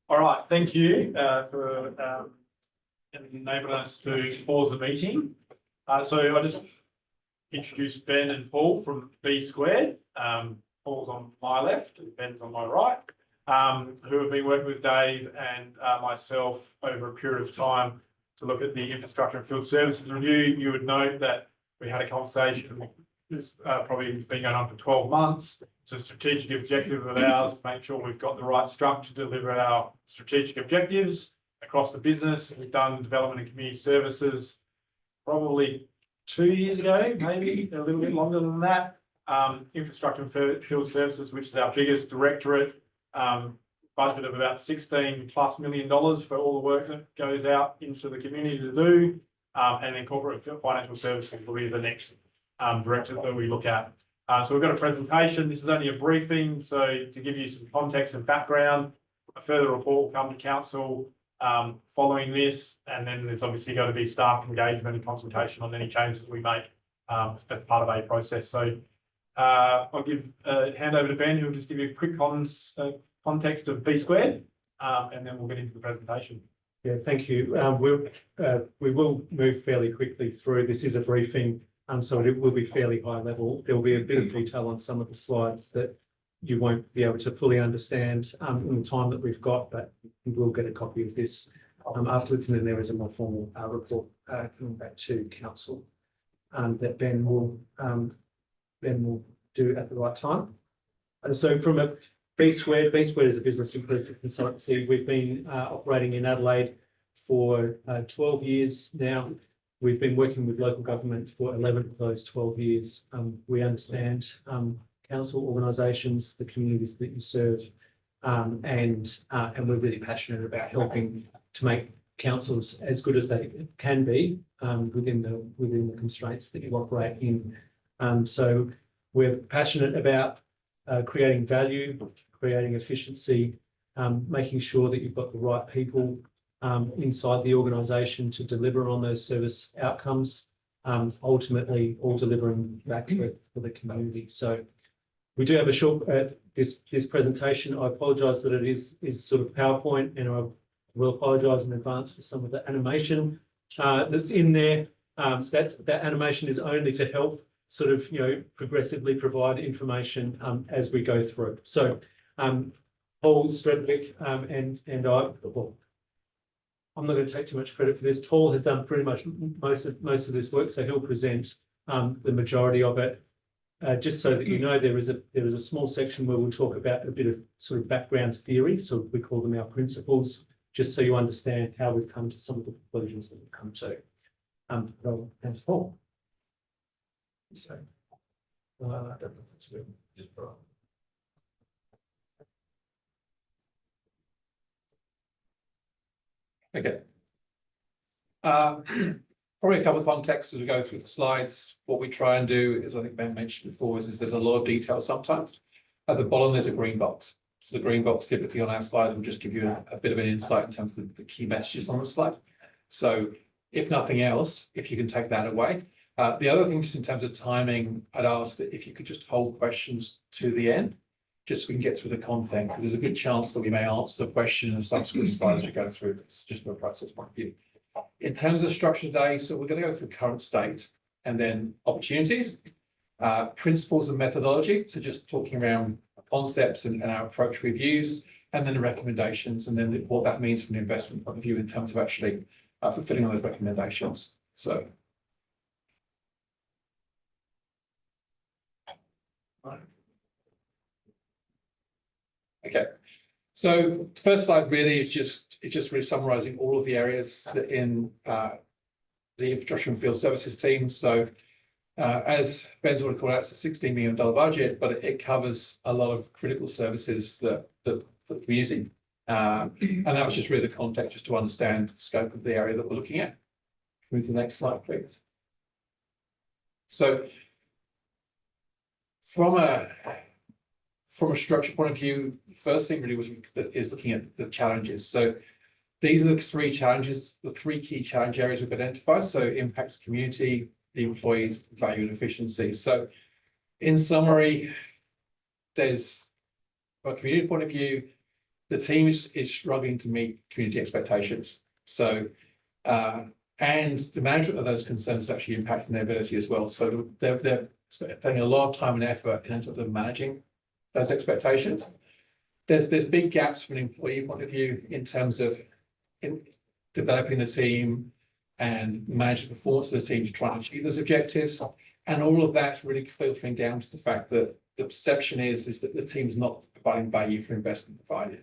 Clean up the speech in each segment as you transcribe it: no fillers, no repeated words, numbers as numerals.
All right, thank you for enabling us to pause the meeting. So I just introduced Ben and Paul from B Squared. Paul's on my left, and Ben's on my right, who have been working with Dave and myself over a period of time to look at the infrastructure and field services review. You would note that we had a conversation. This probably has been going on for 12 months. It's a strategic objective of ours to make sure we've got the right structure to deliver our strategic objectives across the business. We've done development and community services probably 2 years ago, maybe a little bit longer than that. Infrastructure and field services, which is our biggest directorate, budget of about $16+ million for all the work that goes out into the community to do. And then corporate financial services will be the next directorate that we look at. So we've got a presentation. This is only a briefing, so to give you some context and background, a further report will come to council following this, and then there's obviously going to be staff engagement and consultation on any changes we make as part of a process. So I'll give hand over to Ben, who will just give you a quick context of B Squared, and then we'll get into the presentation. Yeah, thank you. We will move fairly quickly through. This is a briefing. So it will be fairly high level. There will be a bit of detail on some of the slides that you won't be able to fully understand in the time that we've got, but you will get a copy of this afterwards. And then there is a more formal report coming back to council that Ben will do at the right time. And so from a B Squared is a business improvement consultancy. We've been operating in Adelaide for 12 years now. We've been working with local government for 11 of those 12 years. We understand council organisations, the communities that you serve, and we're really passionate about helping to make councils as good as they can be within the constraints that you operate in. So we're passionate about creating value, creating efficiency, making sure that you've got the right people inside the organisation to deliver on those service outcomes, ultimately all delivering back for the community. So we do have a short this presentation. I apologise that it is sort of PowerPoint, and I will apologise in advance for some of the animation that's in there. That animation is only to help sort of progressively provide information as we go through. So Paul Stredwick and I. Well, I'm not going to take too much credit for this. Paul has done pretty much most of this work, so he'll present the majority of it. Just so that you know, there is a small section where we'll talk about a bit of sort of background theory, so we call them our principles, just so you understand how we've come to some of the conclusions that we've come to. And Paul. So, I don't know if that's good. Just right. Okay. Probably a couple of contexts as we go through the slides. What we try and do is, I think Ben mentioned before, is there's a lot of detail sometimes. At the bottom, there's a green box. So the green box typically on our slide will just give you a bit of an insight in terms of the key messages on the slide. So if nothing else, if you can take that away. The other thing, just in terms of timing, I'd ask that if you could just hold questions to the end, just so we can get through the content, because there's a good chance that we may answer the question in a subsequent slide as we go through this, just from a process point of view. In terms of structure today, so we're going to go through current state and then opportunities, principles and methodology, so just talking around concepts and our approach we've used, and then the recommendations, and then what that means from an investment point of view in terms of actually fulfilling on those recommendations. So. Okay, so the first slide really is just really summarising all of the areas that in the infrastructure and field services team. So as Ben's already called out, it's a $16 million budget, but it covers a lot of critical services that for the community. And that was just really the context, just to understand the scope of the area that we're looking at. Move to the next slide, please. So from a structure point of view, the first thing really is looking at the challenges. So these are the three challenges, the three key challenge areas we've identified. So impacts community, the employees, value and efficiency. So in summary, there's, from a community point of view, the team is struggling to meet community expectations. So, and the management of those concerns is actually impacting their ability as well. So they're spending a lot of time and effort in terms of managing those expectations. There's big gaps from an employee point of view in terms of developing the team and managing the performance of the team to try and achieve those objectives. And all of that's really filtering down to the fact that the perception is that the team's not providing value for investment provided.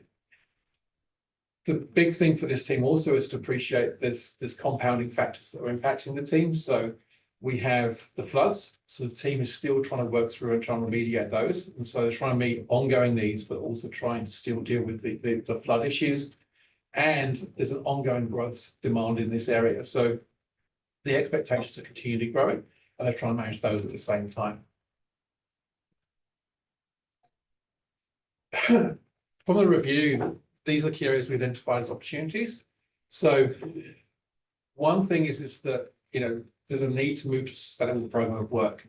The big thing for this team also is to appreciate this compounding factors that are impacting the team. So we have the floods. So the team is still trying to work through and trying to remediate those. And so they're trying to meet ongoing needs, but also trying to still deal with the flood issues. And there's an ongoing growth demand in this area. So the expectations are continually growing, and they're trying to manage those at the same time. From the review, these are key areas we identified as opportunities. So one thing is that, there's a need to move to a sustainable program of work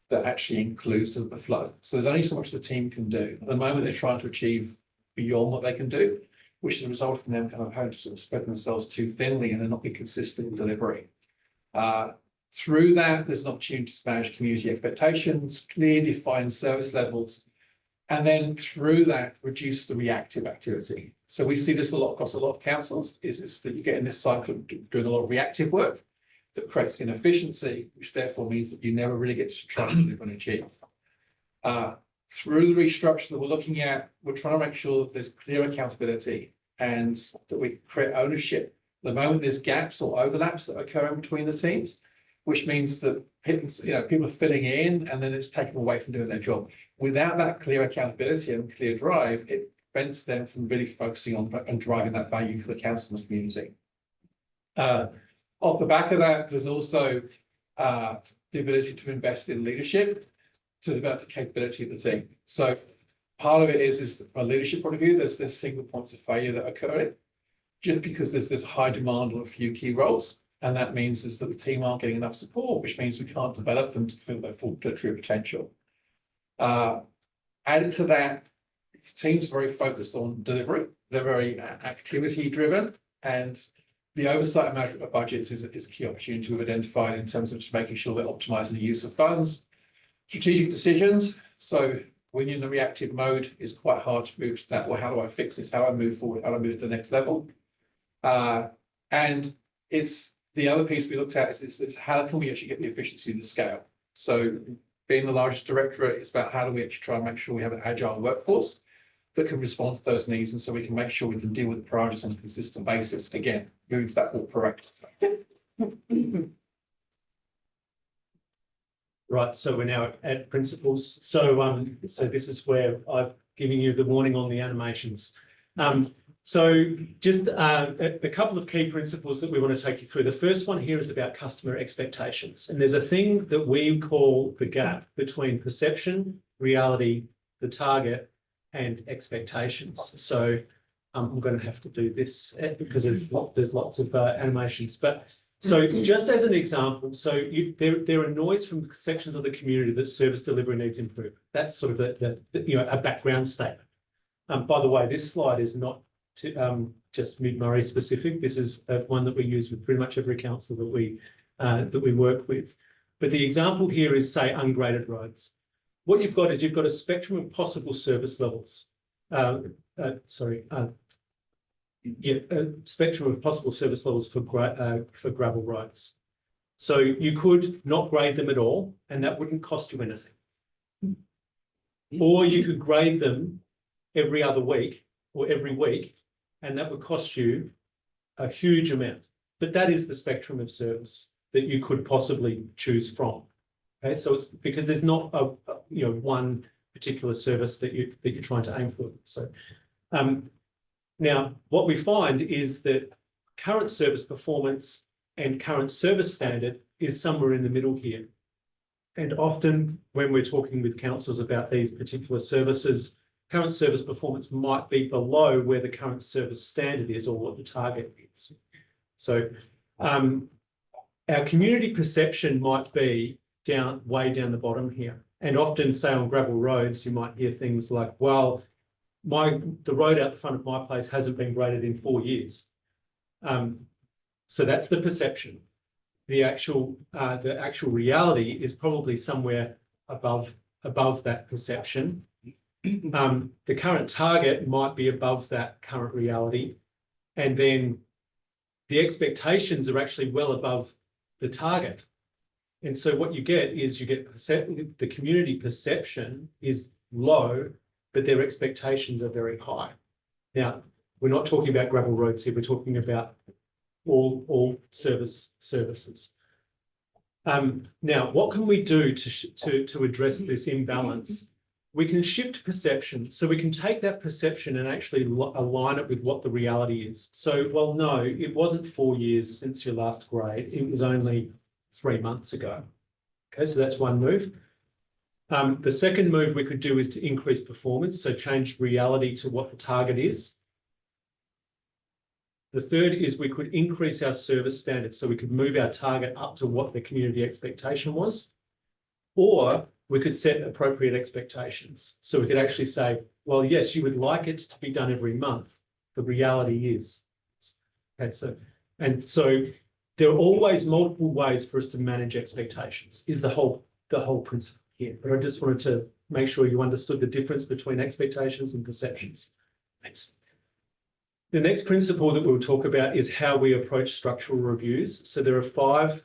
that actually includes the flood. So there's only so much the team can do. At the moment, they're trying to achieve beyond what they can do, which has resulted in them kind of having to sort of spread themselves too thinly and then not be consistent in delivery. Through that, there's an opportunity to manage community expectations, clear defined service levels, and then through that, reduce the reactive activity. So we see this a lot across a lot of councils, is that you get in this cycle of doing a lot of reactive work that creates inefficiency, which therefore means that you never really get to try and deliver and achieve. Through the restructure that we're looking at, we're trying to make sure that there's clear accountability and that we create ownership. At the moment, there's gaps or overlaps that occur in between the teams, which means that people are filling in and then it's taken away from doing their job. Without that clear accountability and clear drive, it prevents them from really focusing on and driving that value for the council and community. Off the back of that, there's also the ability to invest in leadership to develop the capability of the team. So part of it is from a leadership point of view, there's single points of failure that are occurring just because there's this high demand on a few key roles. And that means is that the team aren't getting enough support, which means we can't develop them to fulfill their full true potential. Added to that, the team's very focused on delivery. They're very activity driven, and the oversight and management of budgets is a key opportunity we've identified in terms of just making sure they're optimizing the use of funds. Strategic decisions. So when you're in the reactive mode, it's quite hard to move to that. Well, how do I fix this? How do I move forward? How do I move to the next level? And it's the other piece we looked at is how can we actually get the efficiency of the scale? So being the largest directorate, it's about how do we actually try and make sure we have an agile workforce that can respond to those needs, and so we can make sure we can deal with priorities on a consistent basis. Again, moving to that more proactive. Right, so we're now at principles. So this is where I've given you the warning on the animations. So just a couple of key principles that we want to take you through. The first one here is about customer expectations. And there's a thing that we call the gap between perception, reality, the target, and expectations. So I'm going to have to do this because there's lots of animations. But so just as an example, so there are noise from sections of the community that service delivery needs improvement. That's sort of a background statement. By the way, this slide is not just Mid-Murray specific. This is one that we use with pretty much every council that we work with. But the example here is, say, ungraded roads. What you've got is you've got a spectrum of possible service levels. A spectrum of possible service levels for gravel roads. So you could not grade them at all, and that wouldn't cost you anything. Or you could grade them every other week or every week, and that would cost you a huge amount. But that is the spectrum of service that you could possibly choose from. Okay, so it's because there's not one particular service that you're trying to aim for. So now what we find is that current service performance and current service standard is somewhere in the middle here. And often when we're talking with councils about these particular services, current service performance might be below where the current service standard is or what the target is. So our community perception might be way down the bottom here. And often, say on gravel roads, you might hear things like, well, the road out the front of my place hasn't been graded in 4 years. So that's the perception. The actual reality is probably somewhere above that perception. The current target might be above that current reality, and then the expectations are actually well above the target. And so what you get is the community perception is low, but their expectations are very high. Now, we're not talking about gravel roads here, we're talking about all services. Now, what can we do to address this imbalance? We can shift perception. So we can take that perception and actually align it with what the reality is. So, well, no, it wasn't 4 years since your last grade. It was only 3 months ago. Okay, so that's one move. The second move we could do is to increase performance, so change reality to what the target is. The third is we could increase our service standards, so we could move our target up to what the community expectation was. Or we could set appropriate expectations. So we could actually say, well, yes, you would like it to be done every month. The reality is. Okay, so there are always multiple ways for us to manage expectations, is the whole principle here. But I just wanted to make sure you understood the difference between expectations and perceptions. Thanks. The next principle that we'll talk about is how we approach structural reviews. So there are 5.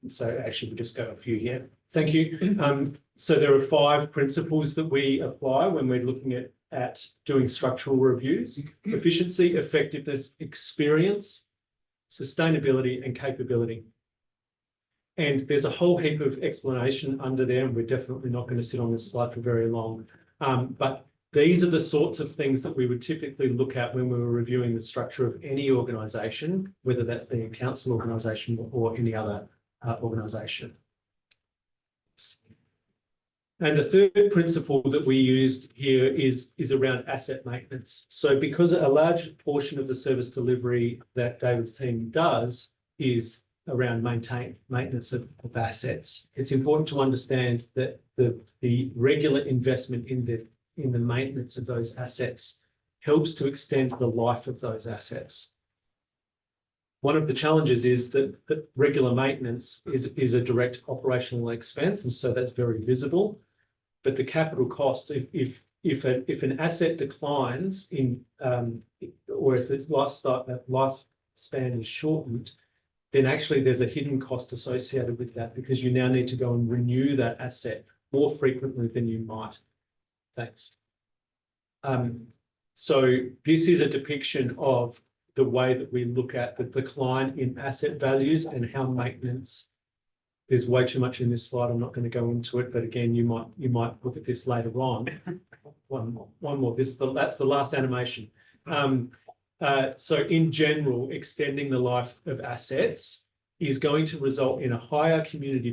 So actually we'll just go a few here. Thank you. So there are 5 principles that we apply when we're looking at doing structural reviews: efficiency, effectiveness, experience, sustainability, and capability. And there's a whole heap of explanation under there, and we're definitely not going to sit on this slide for very long. But these are the sorts of things that we would typically look at when we were reviewing the structure of any organisation, whether that's being a council organisation or any other organisation. And the third principle that we used here is around asset maintenance. So because a large portion of the service delivery that David's team does is around maintenance of assets, it's important to understand that the regular investment in the maintenance of those assets helps to extend the life of those assets. One of the challenges is that regular maintenance is a direct operational expense, and so that's very visible. But the capital cost, if an asset declines or if its lifespan is shortened, then actually there's a hidden cost associated with that, because you now need to go and renew that asset more frequently than you might. Thanks. So this is a depiction of the way that we look at the decline in asset values and how maintenance. There's way too much in this slide. I'm not going to go into it, but again, you might look at this later on. One more. That's the last animation. So in general, extending the life of assets is going to result in a higher community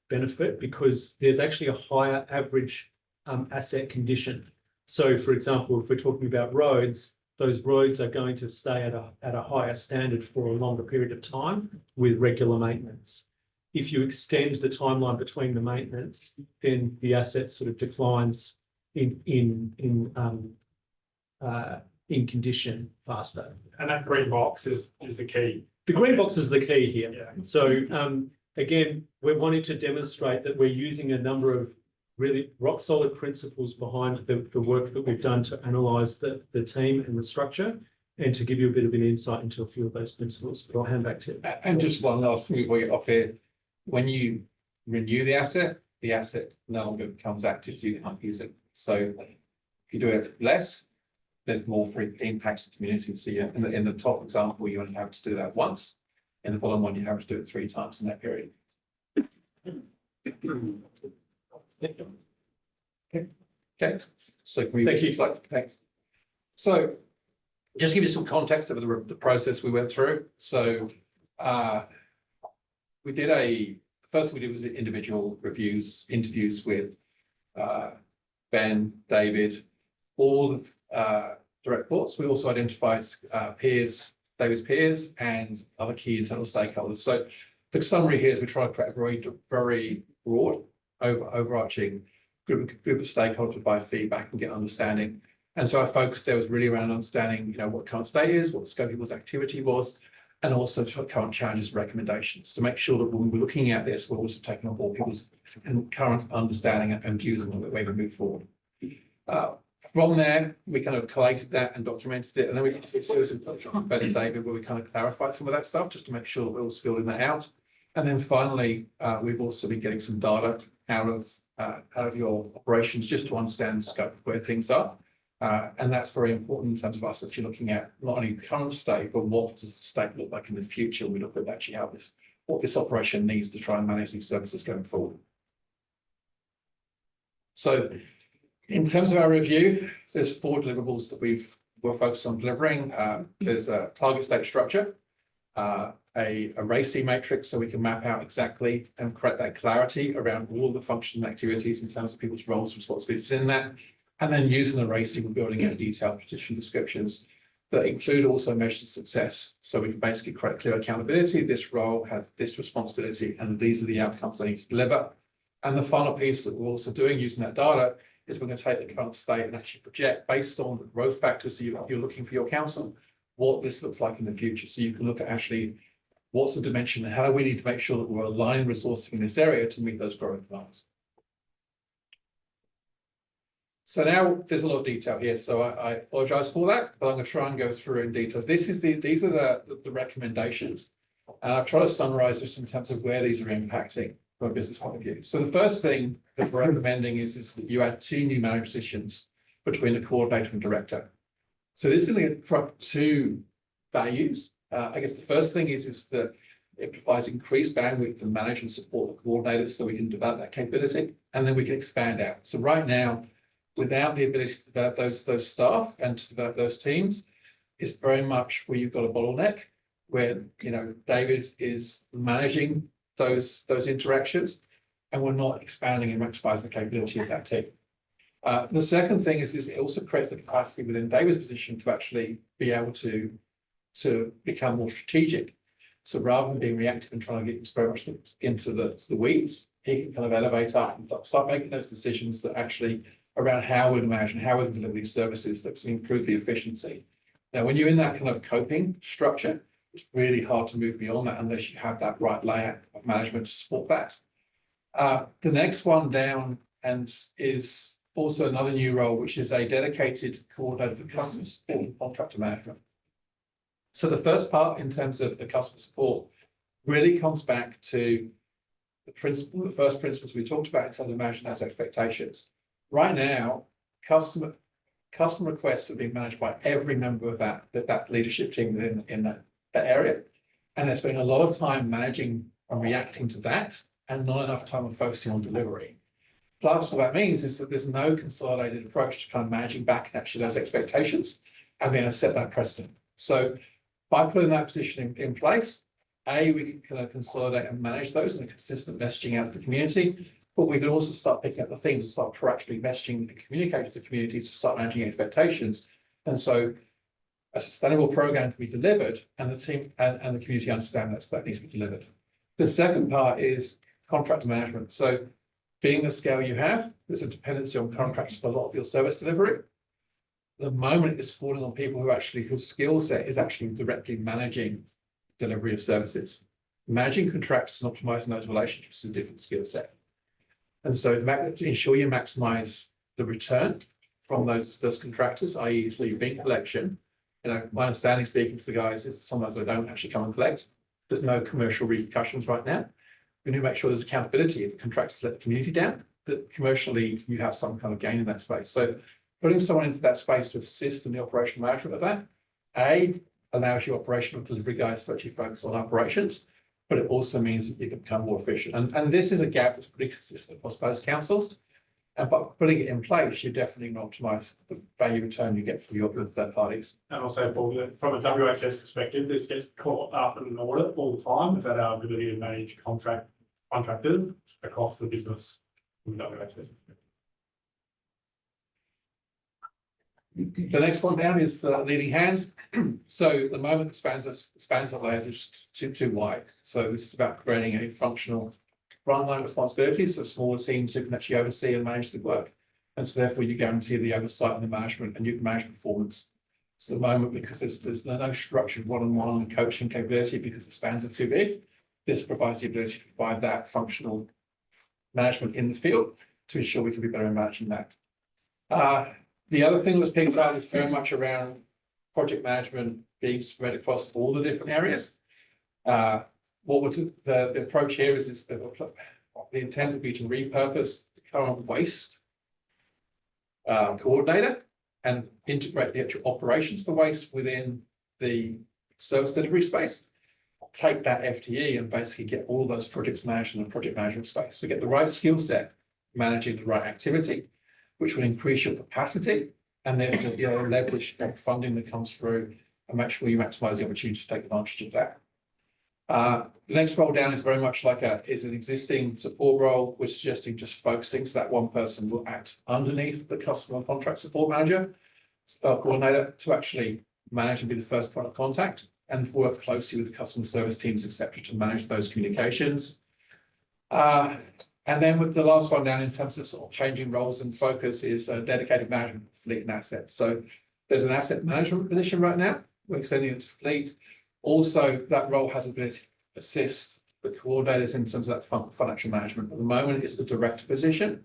benefit because there's actually a higher average asset condition. So, for example, if we're talking about roads, those roads are going to stay at a higher standard for a longer period of time with regular maintenance. If you extend the timeline between the maintenance, then the asset sort of declines in condition faster. And that green box is the key. The green box is the key here. Yeah. So again, we're wanting to demonstrate that we're using a number of really rock solid principles behind the work that we've done to analyse the team and the structure, and to give you a bit of an insight into a few of those principles. But I'll hand back to you. And just one last thing before we get off here. When you renew the asset no longer becomes active, so you can't use it. So if you do it less, there's more frequent impacts to the community. So in the top example, you only have to do that once. In the bottom one, you have to do it 3 times in that period. Okay. So can we Thank you. Thanks. So just give you some context of the process we went through. So we did first we did was individual interviews with Ben, David, all of direct reports. We also identified David's peers and other key internal stakeholders. So the summary here is we try to create a very broad, overarching group of stakeholders to provide feedback and get understanding. And so our focus there was really around understanding, what current state is, what the scope of people's activity was, and also current challenges and recommendations to make sure that when we're looking at this, we're also taking on board people's current understanding and views on the way we move forward. From there, we kind of collated that and documented it, and then we did a series of workshops with Ben and David where we kind of clarified some of that stuff just to make sure that we're all filling that out. And then finally, we've also been getting some data out of your operations just to understand the scope of where things are. And that's very important in terms of us actually looking at not only the current state, but what does the state look like in the future. We look at actually what this operation needs to try and manage these services going forward. So in terms of our review, there's 4 deliverables that we're focused on delivering. There's a target state structure, a RACI matrix, so we can map out exactly and create that clarity around all the functions and activities in terms of people's roles and responsibilities in that. And then using the RACI, we're building out detailed position descriptions that include also measures of success. So we can basically create clear accountability. This role has this responsibility, and these are the outcomes they need to deliver. And the final piece that we're also doing using that data is we're going to take the current state and actually project based on the growth factors that you're looking for your council, what this looks like in the future. So you can look at actually what's the dimension and how do we need to make sure that we're aligning resourcing in this area to meet those growth demands. So now there's a lot of detail here, so I apologize for that, but I'm going to try and go through in detail. These are the recommendations, and I've tried to summarize just in terms of where these are impacting from a business point of view. So the first thing that we're recommending is that you add 2 new manager positions between the coordinator and director. So this is going to 2 values. I guess the first thing is that it provides increased bandwidth to manage and support the coordinators so we can develop that capability, and then we can expand out. So right now, without the ability to develop those staff and to develop those teams, it's very much where you've got a bottleneck, where David is managing those interactions, and we're not expanding and maximizing the capability of that team. The second thing is it also creates the capacity within David's position to actually be able to become more strategic. So rather than being reactive and trying to get very much into the weeds, he can kind of elevate up and start making those decisions that actually around how we imagine, how we deliver these services that can improve the efficiency. Now, when you're in that kind of coping structure, it's really hard to move beyond that unless you have that right layer of management to support that. The next one down is also another new role, which is a dedicated coordinator for customer support and contractor management. So the first part in terms of the customer support really comes back to the first principles we talked about in terms of managing those expectations. Right now, customer requests are being managed by every member of that leadership team in that area, and they're spending a lot of time managing and reacting to that, and not enough time on focusing on delivery. Plus, what that means is that there's no consolidated approach to kind of managing back actually those expectations and being able to set that precedent. So by putting that position in place, we can kind of consolidate and manage those in a consistent messaging out to the community. But we can also start picking up the themes and start proactively messaging and communicating to the communities to start managing expectations. And so a sustainable program can be delivered and the team and the community understand that needs to be delivered. The second part is contractor management. So being the scale you have, there's a dependency on contractors for a lot of your service delivery. The moment it's falling on people whose skill set is actually directly managing delivery of services. Managing contractors and optimizing those relationships is a different skill set. And so to ensure you maximize the return from those contractors, i.e. so your bin collection, my understanding speaking to the guys is sometimes they don't actually come and collect. There's no commercial repercussions right now. We need to make sure there's accountability if the contractors let the community down, that commercially you have some kind of gain in that space. So putting someone into that space to assist in the operational management of that, allows your operational delivery guys to actually focus on operations, but it also means that you can become more efficient. And this is a gap that's pretty consistent across both councils. And by putting it in place, you definitely can optimize the value return you get from your third parties. And also, Paul, from a WHS perspective, this gets caught up in an audit all the time about our ability to manage contractors across the business from WHS. The next one down is leading hands. So at the moment, the spans of layers are just too wide. So this is about creating a functional frontline responsibilities, so smaller teams who can actually oversee and manage the work. And so therefore you guarantee the oversight and the management, and you can manage performance. So at the moment, because there's no structured one-on-one coaching capability because the spans are too big, this provides the ability to provide that functional management in the field to ensure we can be better in managing that. The other thing that's picked up is very much around project management being spread across all the different areas. The approach here is the intent would be to repurpose the current waste coordinator and integrate the actual operations for waste within the service delivery space. Take that FTE and basically get all those projects managed in the project management space. So get the right skill set, managing the right activity, which will increase your capacity and therefore be able to leverage that funding that comes through and make sure you maximize the opportunity to take advantage of that. The next role down is very much like an existing support role. We're suggesting just focusing so that one person will act underneath the customer contract support manager, coordinator, to actually manage and be the first point of contact and work closely with the customer service teams, etc., to manage those communications. And then with the last one down in terms of sort of changing roles and focus is dedicated management of fleet and assets. So there's an asset management position right now. We're extending it to fleet. Also, that role has the ability to assist the coordinators in terms of that financial management. At the moment, it's the director position.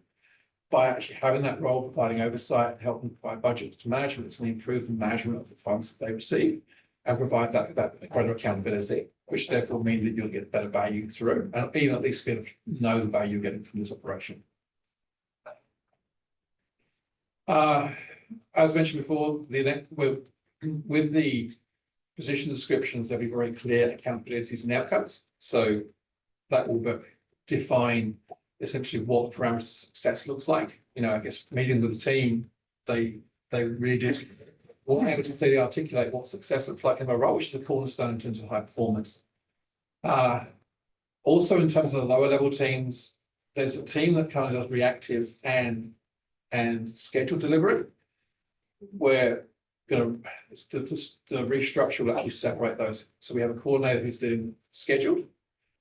By actually having that role, providing oversight, helping provide budgets to management, it's going to improve the management of the funds that they receive and provide that greater accountability, which therefore means that you'll get better value through and even at least be able to know the value you're getting from this operation. As mentioned before, with the position descriptions, there'll be very clear accountabilities and outcomes. So that will define essentially what the parameters of success looks like. You know, I guess meeting with the team, they really do want able to clearly articulate what success looks like in a role, which is the cornerstone in terms of high performance. Also, in terms of the lower level teams, there's a team that kind of does reactive and scheduled delivery, where the restructure will actually separate those. So we have a coordinator who's doing scheduled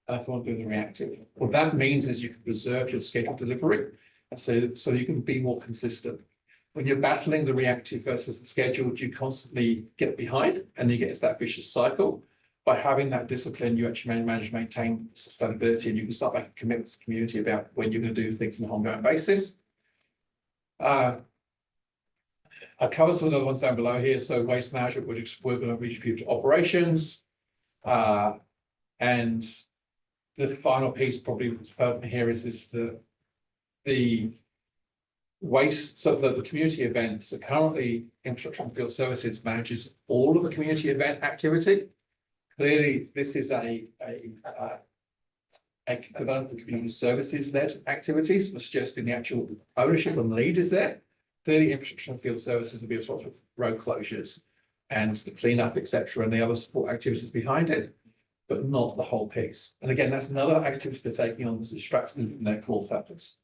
and a coordinator doing the reactive. What that means is you can preserve your scheduled delivery, and so you can be more consistent. When you're battling the reactive versus the scheduled, you constantly get behind and you get into that vicious cycle. By having that discipline, you actually maintain sustainability, and you can start making commitments to the community about when you're going to do things on an ongoing basis. I cover some of the ones down below here. So waste management, we're going to redistribute to operations. And the final piece probably what's pertinent here is the waste, so the community events. So currently, Infrastructure and Field Services manages all of the community event activity. Clearly, this is a development of community services-led activities, suggesting the actual ownership and lead is there. Clearly, Infrastructure and Field Services will be responsible for road closures and the cleanup, etc., and the other support activities behind it, but not the whole piece. And again, that's another activity they're taking on that's distracting them from their core purpose.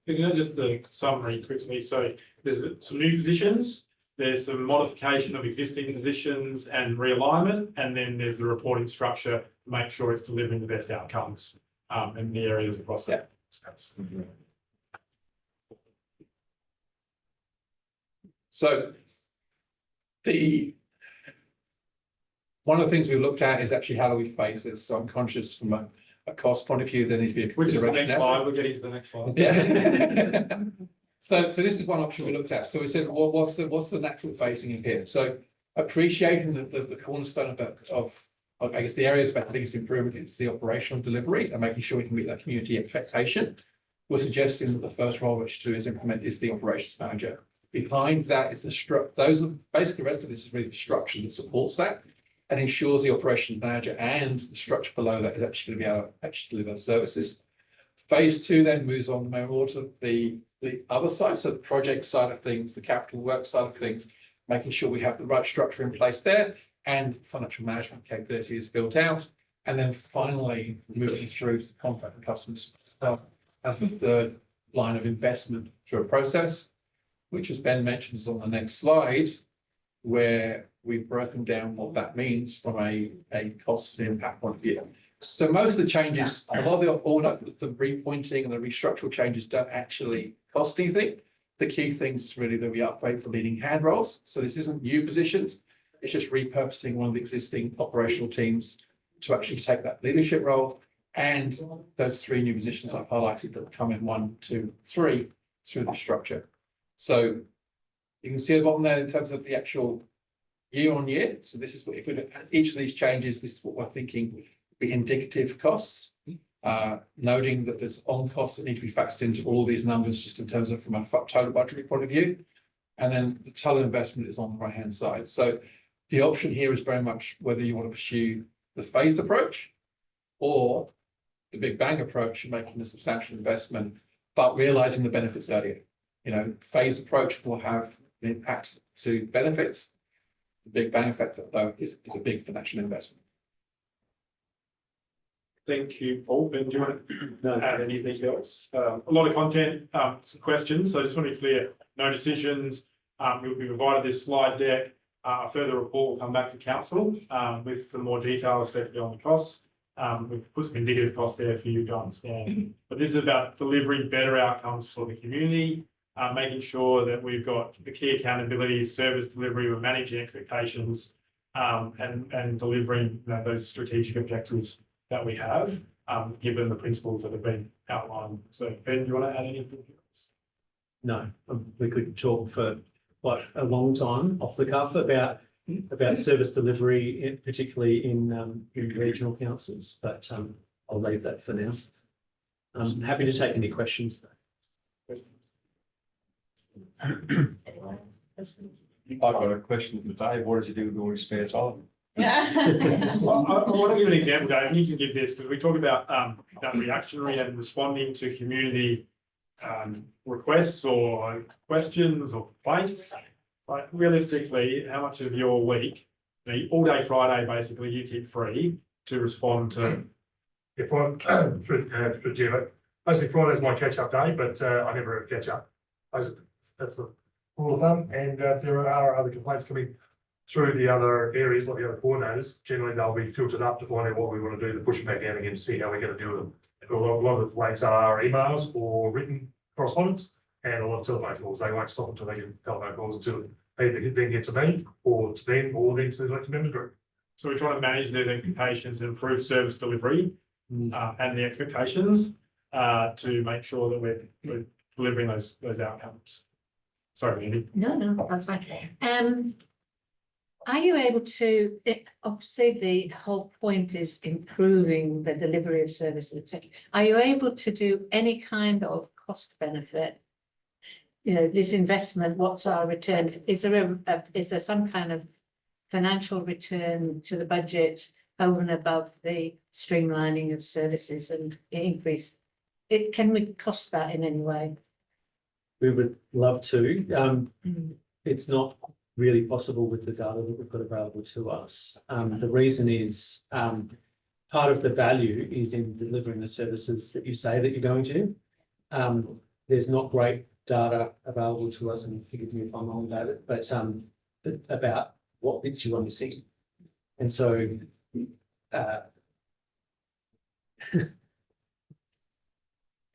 Just a summary quickly. So there's some new positions, there's some modification of existing positions and realignment, and then there's the reporting structure to make sure it's delivering the best outcomes in the areas across that space. So one of the things we've looked at is actually how do we phase this. So I'm conscious from a cost point of view, there needs to be a Which is the consideration. next slide. We're getting to the next slide. Yeah. So this is one option we looked at. So we said, well, what's the natural phasing in here? So appreciating the cornerstone of I guess the areas of biggest improvement is the operational delivery and making sure we can meet that community expectation. We're suggesting that the first role which to do is implement is the operations manager. Behind that is those are basically the rest of this is really the structure that supports that and ensures the operations manager and the structure below that is actually going to be able to actually deliver services. Phase 2 then moves on more to the other side, so the project side of things, the capital work side of things, making sure we have the right structure in place there and financial management capability is built out. And then finally moving through contract and customers as the third line of investment through a process, which as Ben mentions on the next slide, where we've broken down what that means from a cost and impact point of view. So most of the changes, a lot of the repointing and the restructural changes don't actually cost anything. The key things is really that we upgrade the leading hand roles. So this isn't new positions. It's just repurposing one of the existing operational teams to actually take that leadership role. And those 3 new positions I've highlighted that come in 1, 2, 3 through the structure. So you can see at the bottom there in terms of the actual year on year. So this is what, if we look at each of these changes, this is what we're thinking would be indicative costs. Noting that there's on costs that need to be factored into all these numbers, just in terms of from a total budgetary point of view. And then the total investment is on the right hand side. So the option here is very much whether you want to pursue the phased approach or the big bang approach, making a substantial investment, but realizing the benefits earlier. You know, phased approach will have an impact to benefits. The big bang effect, though, is a big financial investment. Thank you, Paul. Ben, do you want to add anything else? A lot of content, some questions. So I just want to be clear, no decisions. We'll be provided this slide deck. A further report will come back to council with some more detail, especially on the costs. We've put some indicative costs there for you to understand. But this is about delivering better outcomes for the community, making sure that we've got the key accountability, service delivery, we're managing expectations, and delivering those strategic objectives that we have, given the principles that have been outlined. So Ben, do you want to add anything else? No, we could talk for quite a long time off the cuff about service delivery, particularly in regional councils, but I'll leave that for now. I'm happy to take any questions though. I've got a question for Dave. What does he do with all his spare time? Well, I want to give an example, Dave, and you can give this, because we talk about reactionary and responding to community requests or questions or complaints. Like realistically, how much of your week, all day Friday, basically, you keep free to respond to? If I'm for Jim, basically Friday's my catch-up day, but I never have catch-up. That's the rule of thumb. And if there are other complaints coming through the other areas, like the other coordinators, generally they'll be filtered up to find out what we want to do to push them back down again to see how we're going to deal with them. A lot of the complaints are emails or written correspondence, and a lot of telephone calls. They won't stop until they get telephone calls until either then get to me or to them or then to the elected member group. So we're trying to manage those expectations and improve service delivery and the expectations to make sure that we're delivering those outcomes. Sorry, Andy. No, that's fine. Are you able to, obviously the whole point is improving the delivery of services, etc. Are you able to do any kind of cost benefit? You know, this investment, what's our return? Is there some kind of financial return to the budget over and above the streamlining of services and increase? Can we cost that in any way? We would love to. It's not really possible with the data that we've got available to us. The reason is part of the value is in delivering the services that you say that you're going to. There's not great data available to us, and forgive me if I'm wrong about it, but about what bits you are missing. And so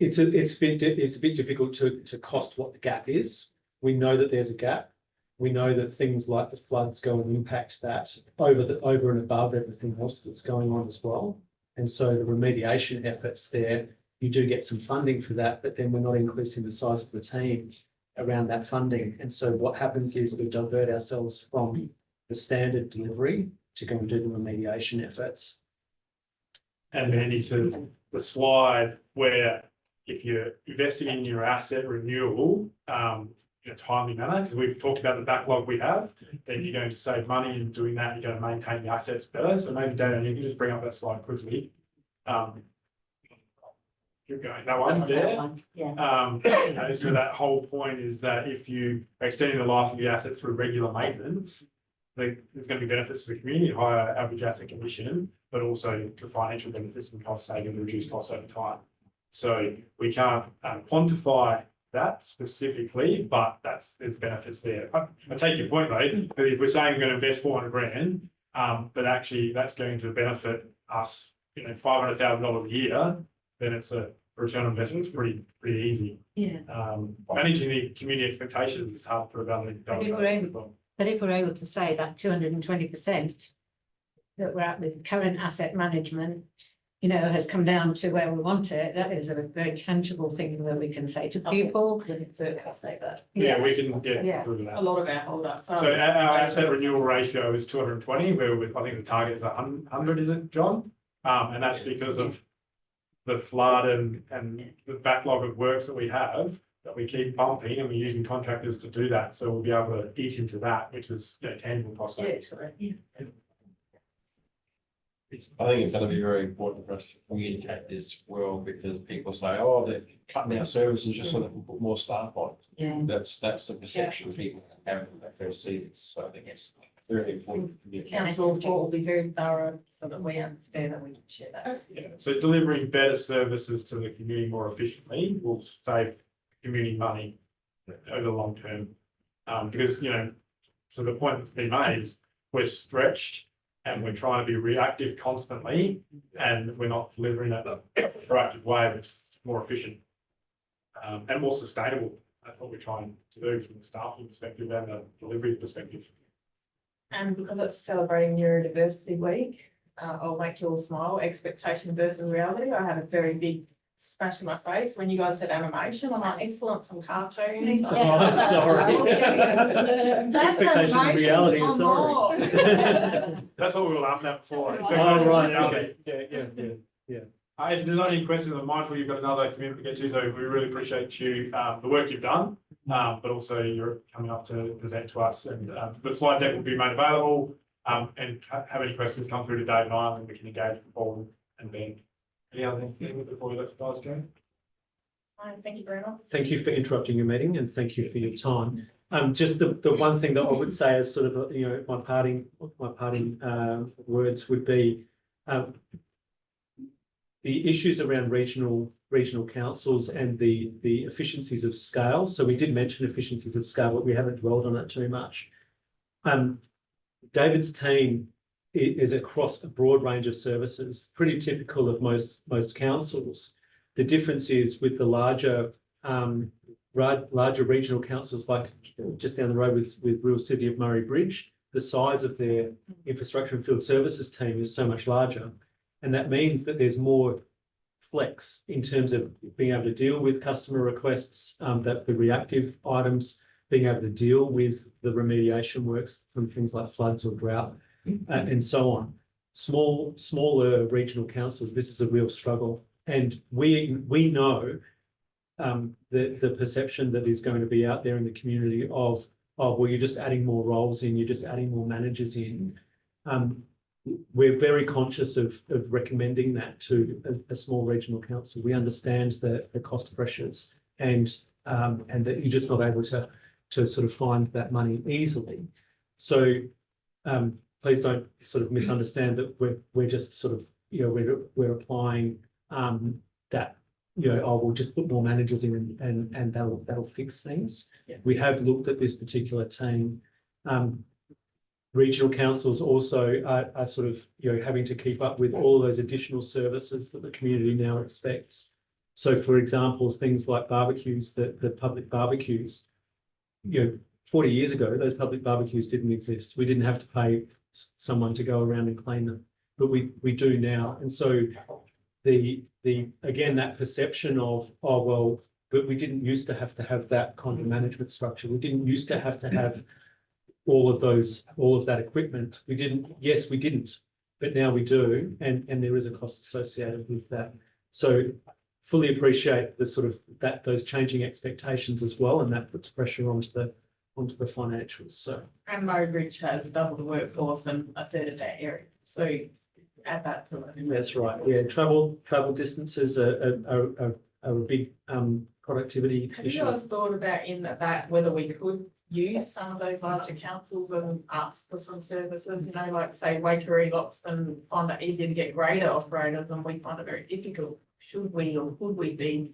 it's a bit difficult to cost what the gap is. We know that there's a gap. We know that things like the floods go and impact that over and above everything else that's going on as well. And so the remediation efforts there, you do get some funding for that, but then we're not increasing the size of the team around that funding. And so what happens is we divert ourselves from the standard delivery to go and do the remediation efforts. And Andy, to the slide where if you're investing in your asset renewal in a timely manner, because we've talked about the backlog we have, then you're going to save money in doing that. You're going to maintain the assets better. So maybe Dana, you can just bring up that slide quickly. Keep going. That one there. Yeah. So that whole point is that if you are extending the life of your assets through regular maintenance, there's going to be benefits to the community, higher average asset condition, but also the financial benefits and cost saving, reduce costs over time. So we can't quantify that specifically, but there's benefits there. I take your point, though, that if we're saying we're gonna invest 400 grand, but actually that's going to benefit us, $500,000 a year, then it's a return on investment is pretty easy. Yeah. Managing the community expectations is hard to evaluate. But if we're able to say that 220% that we're at with current asset management, has come down to where we want it, that is a very tangible thing that we can say to people. Say that. Yeah, we can get Yeah. through that. A lot of our hold-ups. So our asset renewal ratio is 220, where I think the target is 100, is it, John? And that's because of the flood and the backlog of works that we have, that we keep pumping, and we're using contractors to do that. So we'll be able to eat into that, which is tangible cost savings. I think it's gonna be very important for us to communicate this well, because people say, oh, they're cutting our services just so they can put more staff on. Yeah. That's the perception people have when they first see this, so I think it's very important. to communicate. Council report will be very thorough so that we understand and we can share that. Yeah, so delivering better services to the community more efficiently will save community money over the long term. Because, so the point that's been made is we're stretched and we're trying to be reactive constantly, and we're not delivering it in a proactive way, which is more efficient and more sustainable. That's what we're trying to do from the staffing perspective and the delivery perspective. And because it's celebrating Neurodiversity Week, I'll make you all smile, expectation versus reality. I had a very big smash in my face when you guys said animation. I'm like, excellent, some cartoons. Oh, sorry. That's Expectation and reality, animation, sorry. come on. That's what we were laughing at before. Oh, right, okay, yeah. If there's not any questions, I'm mindful you've got another commitment to get to, so we really appreciate you, the work you've done, but also you're coming up to present to us, and the slide deck will be made available, and have any questions come through to Dave and I, and we can engage with Paul and Ben. Any other things before we let the guys go? Thank you very much. Thank you for interrupting your meeting, and thank you for your time. Just the one thing that I would say as sort of, my parting words would be, the issues around regional councils and the efficiencies of scale. So we did mention efficiencies of scale, but we haven't dwelled on it too much. David's team is across a broad range of services, pretty typical of most councils. The difference is with the larger regional councils, like just down the road with Rural City of Murray Bridge, the size of their infrastructure and field services team is so much larger. And that means that there's more flex in terms of being able to deal with customer requests, that the reactive items, being able to deal with the remediation works from things like floods or drought, and so on. Smaller regional councils, this is a real struggle. And we know the perception that is going to be out there in the community of, well, you're just adding more roles in, you're just adding more managers in. We're very conscious of recommending that to a small regional council. We understand the cost pressures and that you're just not able to sort of find that money easily. So please don't sort of misunderstand that we're just sort of, we're applying that, we'll just put more managers in and that'll fix things. Yeah. We have looked at this particular team. Regional councils also are sort of, having to keep up with all those additional services that the community now expects. So, for example, things like barbecues, the public barbecues, 40 years ago, those public barbecues didn't exist. We didn't have to pay someone to go around and clean them, but we do now. And so again, that perception of, oh, well, but we didn't used to have that kind of management structure. We didn't used to have all of that equipment. We didn't, but now we do, and there is a cost associated with that. So fully appreciate the sort of those changing expectations as well, and that puts pressure onto the financials. So, And Murray Bridge has double the workforce and a third of that area. So add that to it. that's right. Yeah, travel distances are a big productivity Have issue. you guys thought about in that whether we could use some of those larger councils and ask for some services, like say Waikerie, Loxton find it easier to get grader operators and we find it very difficult. Should we or could we be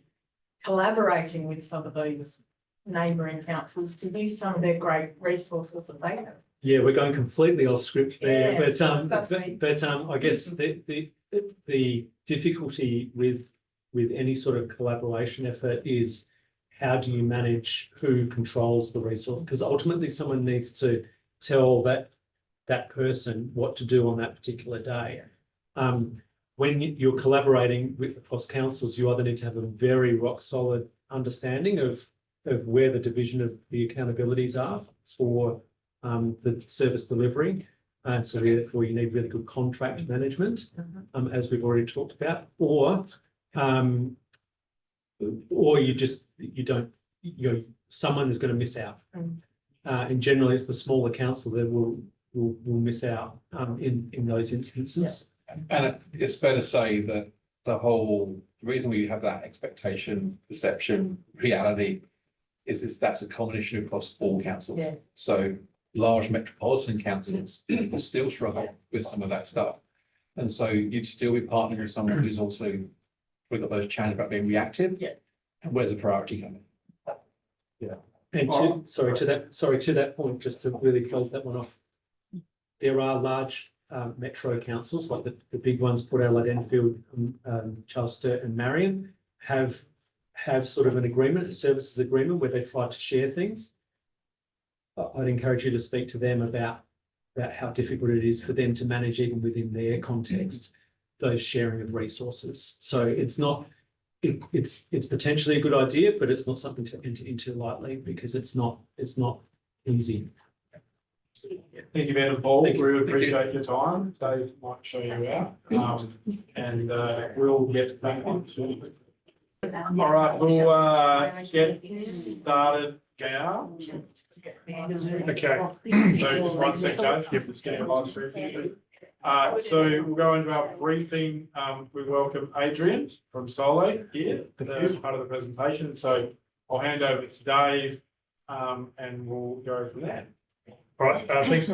collaborating with some of those neighbouring councils to use some of their great resources that they have. Yeah, we're going completely off script there, Yeah, but me. I guess the difficulty with any sort of collaboration effort is how do you manage who controls the resource? Because ultimately someone needs to tell that person what to do on that particular day. When you're collaborating with across councils, you either need to have a very rock solid understanding of where the division of the accountabilities are for the service delivery. And so therefore you need really good contract management, as we've already talked about, or someone is going to miss out. And generally it's the smaller council that will miss out in those instances. And it's fair to say that the reason we have that expectation, perception, reality is that's a combination across all councils. Yeah. So large metropolitan councils still struggle with some of that stuff. And so you'd still be partnering with someone who's also, we've got those challenges about being reactive. Yeah. And where's the priority coming? And to that point, just to really close that one off, there are large metro councils like the big ones, Port Adelaide, Enfield, Charles Sturt and Marion have sort of an agreement, a services agreement where they try to share things. I'd encourage you to speak to them about how difficult it is for them to manage even within their context, those sharing of resources. So it's not, it's potentially a good idea, but it's not something to enter into lightly because it's not easy. Thank you, Ben and Paul. Thank you. Really appreciate your time. Dave might show you out. And we'll get back on to. All right, we'll get started now. Okay. So just one second, Dave. Yep, just get your live stream. So we'll go into our briefing. We welcome Adrian from Solo here as part of the presentation. So I'll hand over to Dave and we'll go from there. All right, thanks.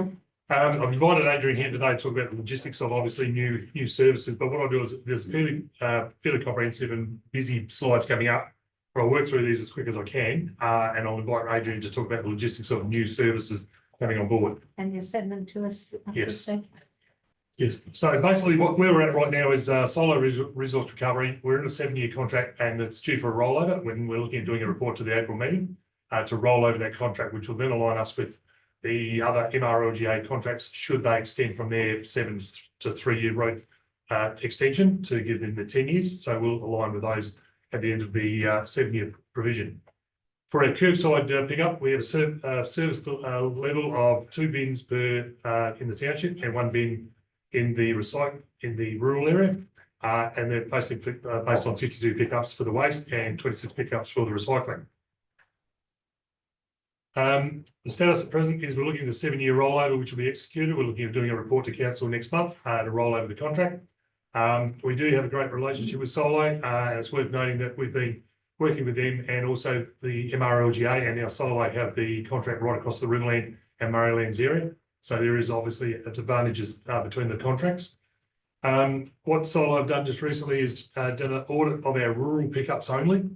I've invited Adrian here today to talk about the logistics of obviously new services, but what I'll do is there's fairly comprehensive and busy slides coming up. But I'll work through these as quick as I can, and I'll invite Adrian to talk about the logistics of new services coming on board. And you send them to us? after Yes. the- Yes, so basically where we're at right now is Solo Resource Recovery. We're in a 7-year contract and it's due for a rollover when we're looking at doing a report to the April meeting to roll over that contract, which will then align us with the other MRLGA contracts should they extend from their 7 to 3-year road extension to give them the 10 years. So we'll align with those at the end of the 7-year provision. For our curbside pickup, we have a service level of 2 bins per in the township and 1 bin in the rural area, and they're basically based on 52 pickups for the waste and 26 pickups for the recycling. The status at present is we're looking at a 7-year rollover, which will be executed. We're looking at doing a report to council next month to roll over the contract. We do have a great relationship with Solo, and it's worth noting that we've been working with them and also the MRLGA and now Solo have the contract right across the Riverland and Murraylands area. So there is obviously advantages between the contracts. What Solo have done just recently is done an audit of our rural pickups only,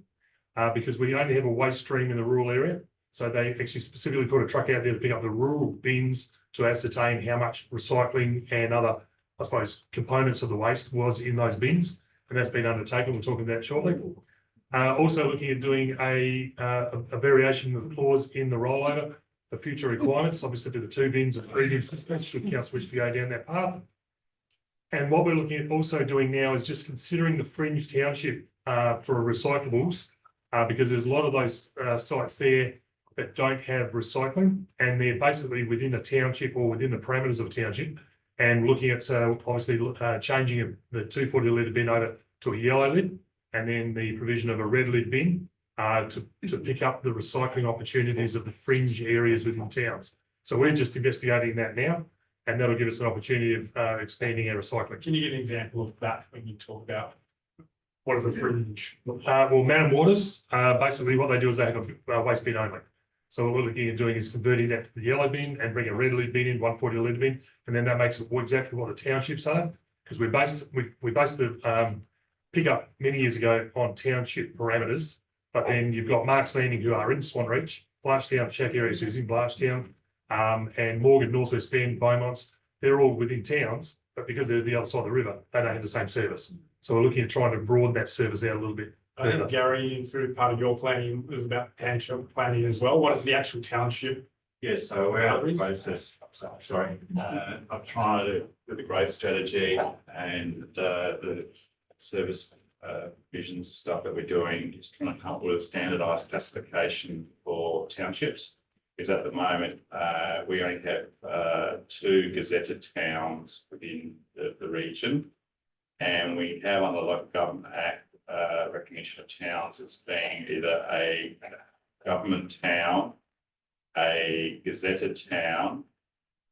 because we only have a waste stream in the rural area. So they actually specifically put a truck out there to pick up the rural bins to ascertain how much recycling and other, I suppose, components of the waste was in those bins. And that's been undertaken. We'll talk about that shortly. Also looking at doing a variation of the clause in the rollover for future requirements, obviously for the 2 bins and 3 bin systems, should council wish to go down that path. And what we're looking at also doing now is just considering the fringe township for recyclables, because there's a lot of those sites there that don't have recycling, and they're basically within a township or within the parameters of a township, and looking at obviously changing the 240 litre bin over to a yellow lid, and then the provision of a red lid bin to pick up the recycling opportunities of the fringe areas within towns. So we're just investigating that now, and that'll give us an opportunity of expanding our recycling. Can you give an example of that when you talk about? What is a fringe? Well, Manor Waters, basically what they do is they have a waste bin only. So what we're looking at doing is converting that to the yellow bin and bring a red lid bin in, 140 litre bin, and then that makes it exactly what the townships are, because we based the pickup many years ago on township parameters, But then you've got Mark's Landing who are in Swan Reach, Blanchetown, Shack areas who's in Blanchetown, and Morgan, Northwest Bend, Beaumonts, they're all within towns, but because they're the other side of the river, they don't have the same service. So we're looking at trying to broaden that service out a little bit. I think Gary, through part of your planning, was about township planning as well. What is the actual township? Yes, so we're out of the process, I'm trying to do the growth strategy and the service visions stuff that we're doing is trying to come up with a standardised classification for townships. Because at the moment, we only have 2 gazetted towns within the region. And we have on the Local Government Act recognition of towns as being either a government town, a gazetted town,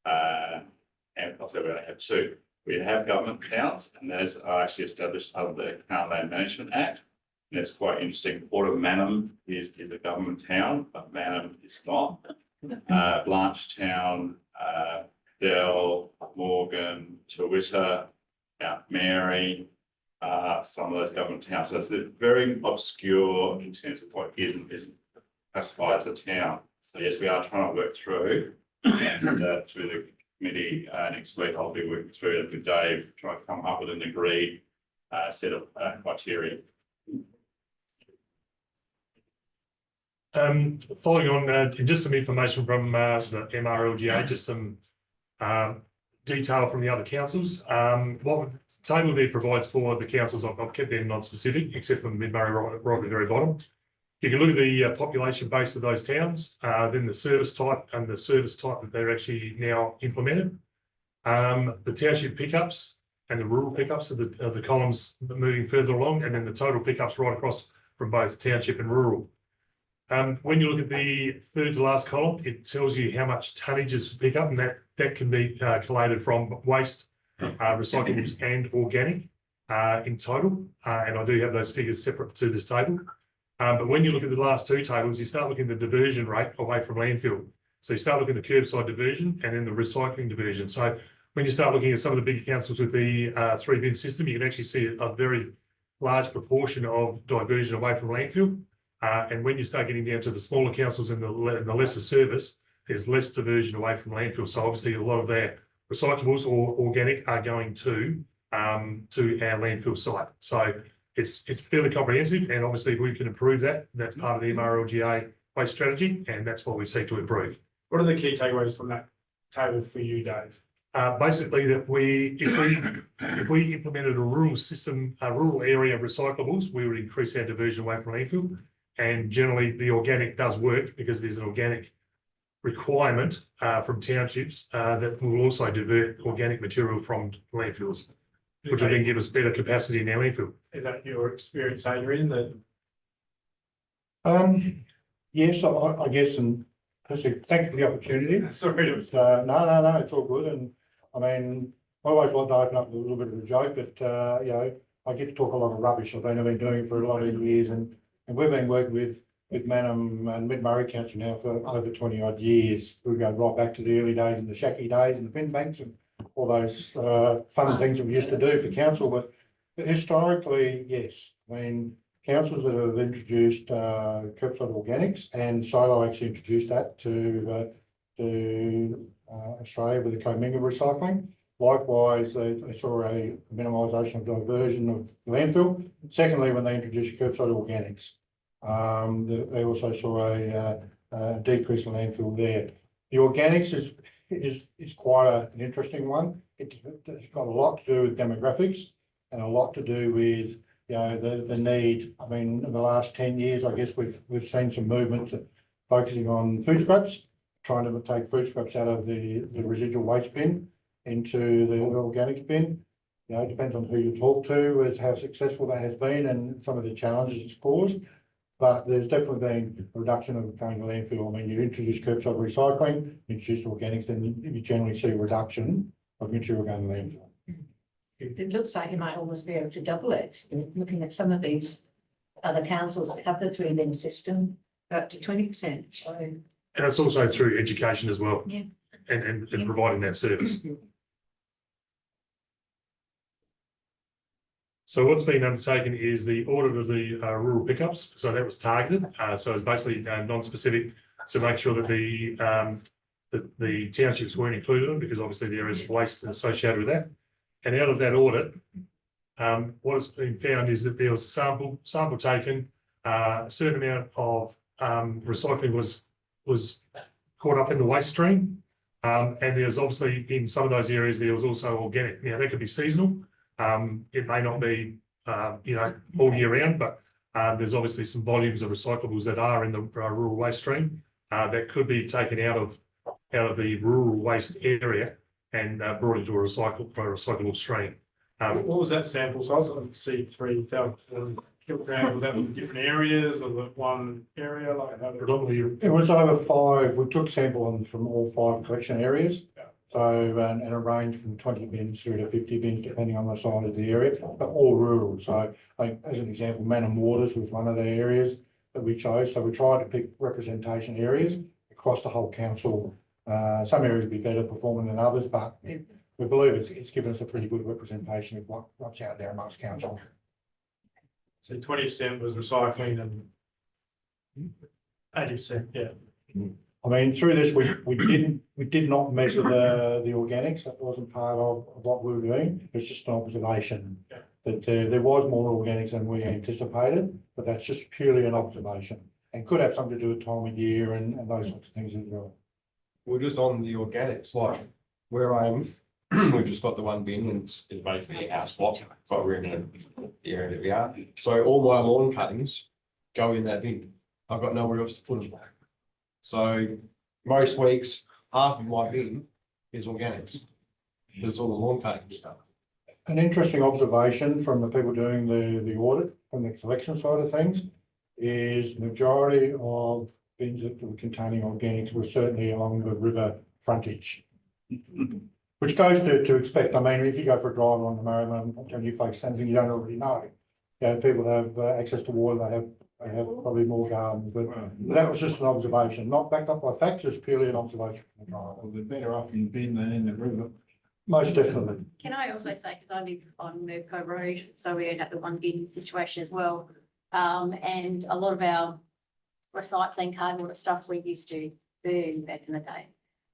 and also we only have 2. We have government towns, and those are actually established under the Crown Land Management Act. And it's quite interesting. Port of Manham is a government town, but Manham is not. Blanchetown, Dell, Morgan, Toowoomba, Mount Mary, some of those government towns. So it's very obscure in terms of what isn't classified as a town. So yes, we are trying to work through, and through the committee next week, I'll be working through it with Dave, trying to come up with an agreed set of criteria. Following on, just some information from the MRLGA, just some detail from the other councils. What the table there provides for the councils, I've kept them non-specific, except for Mid-Murray right at the very bottom. You can look at the population base of those towns, then the service type and the service type that they're actually now implemented. The township pickups and the rural pickups of the columns moving further along, and then the total pickups right across from both township and rural. When you look at the third to last column, it tells you how much tonnage is for pickup, and that can be collated from waste, recyclables and organic in total. And I do have those figures separate to this table. But when you look at the last 2 tables, you start looking at the diversion rate away from landfill. So you start looking at the curbside diversion and then the recycling diversion. So when you start looking at some of the bigger councils with the 3-bin system, you can actually see a very large proportion of diversion away from landfill. And when you start getting down to the smaller councils and the lesser service, there's less diversion away from landfill. So obviously a lot of their recyclables or organic are going to our landfill site. So it's fairly comprehensive, and obviously if we can improve that, that's part of the MRLGA waste strategy, and that's what we seek to improve. What are the key takeaways from that table for you, Dave? Basically that if we implemented a rural system, a rural area of recyclables, we would increase our diversion away from landfill. And generally the organic does work because there's an organic requirement from townships that will also divert organic material from landfills, which will then give us better capacity in our landfill. Is that your experience, Adrian? That Yes, I guess, and firstly, thank you for the opportunity. sorry to No, it's all good. And I mean, I always like to open up with a little bit of a joke, but you know, I get to talk a lot of rubbish. I've been doing it for a lot of years, and we've been working with Manham and Mid-Murray Council now for over 20 odd years. We go right back to the early days and the shacky days and the bin banks and all those fun things that we used to do for council. But historically, yes, I mean, councils that have introduced curbside organics, and Silo actually introduced that to Australia with the commingled recycling. Likewise, they saw a minimisation of diversion of landfill. Secondly, when they introduced curbside organics, they also saw a decrease in landfill there. The organics is quite an interesting one. It's got a lot to do with demographics and a lot to do with the need. I mean, in the last 10 years, I guess we've seen some movements focusing on food scraps, trying to take food scraps out of the residual waste bin into the organics bin. You know, it depends on who you talk to as how successful that has been and some of the challenges it's caused. But there's definitely been a reduction of going to landfill. I mean, you introduce curbside recycling, introduce organics, then you generally see a reduction of material going to landfill. It looks like you might almost be able to double it, looking at some of these other councils that have the 3-bin system, up to 20%. So, And it's also through education as well. Yeah. And providing that service. So what's been undertaken is the audit of the rural pickups. So that was targeted. So it's basically non-specific to make sure that the townships weren't included in, because obviously there is waste associated with that. And out of that audit, what has been found is that there was a sample taken, a certain amount of recycling was caught up in the waste stream. And there's obviously in some of those areas, there was also organic. Now that could be seasonal. It may not be, all year round, but there's obviously some volumes of recyclables that are in the rural waste stream that could be taken out of the rural waste area and brought into a recyclable stream. What was that sample size? I see 3,000 kilograms. Was that in different areas or the one area? Like how did- Predominantly, It was over 5, we took samples from all 5 collection areas. So, and it ranged from 20 bins through to 50 bins, depending on the size of the area, but all rural. So, like, as an example, Man Waters was one of the areas that we chose. So we tried to pick representation areas across the whole council. Some areas would be better performing than others, but we believe it's given us a pretty good representation of what's out there amongst council. So 20% was recycling and 80%, yeah. I mean, through this, we did not measure the organics. That wasn't part of what we were doing. It's just an observation. Yeah. That there was more organics than we anticipated, but that's just purely an observation. And could have something to do with time of year and those sorts of things as well. We're just on the organics, like where I am, we've just got the one bin and it's basically our spot, but we're in the area that we are. So all my lawn cuttings go in that bin. I've got nowhere else to put them. So most weeks, half of my bin is organics. There's all the lawn cuttings. An interesting observation from the people doing the audit from the collection side of things is majority of bins that were containing organics were certainly along the river frontage. Which goes to expect, I mean, if you go for a drive on the Merriman, I'm telling you folks something you don't already know. Yeah, people have access to water, they have probably more gardens, but that was just an observation, not backed up by facts, just purely an observation. Well, they're better off in the bin than in the river. Most definitely. Can I also say, because I live on Merco Road, so we don't have the one bin situation as well. And a lot of our recycling cardboard stuff we used to burn back in the day.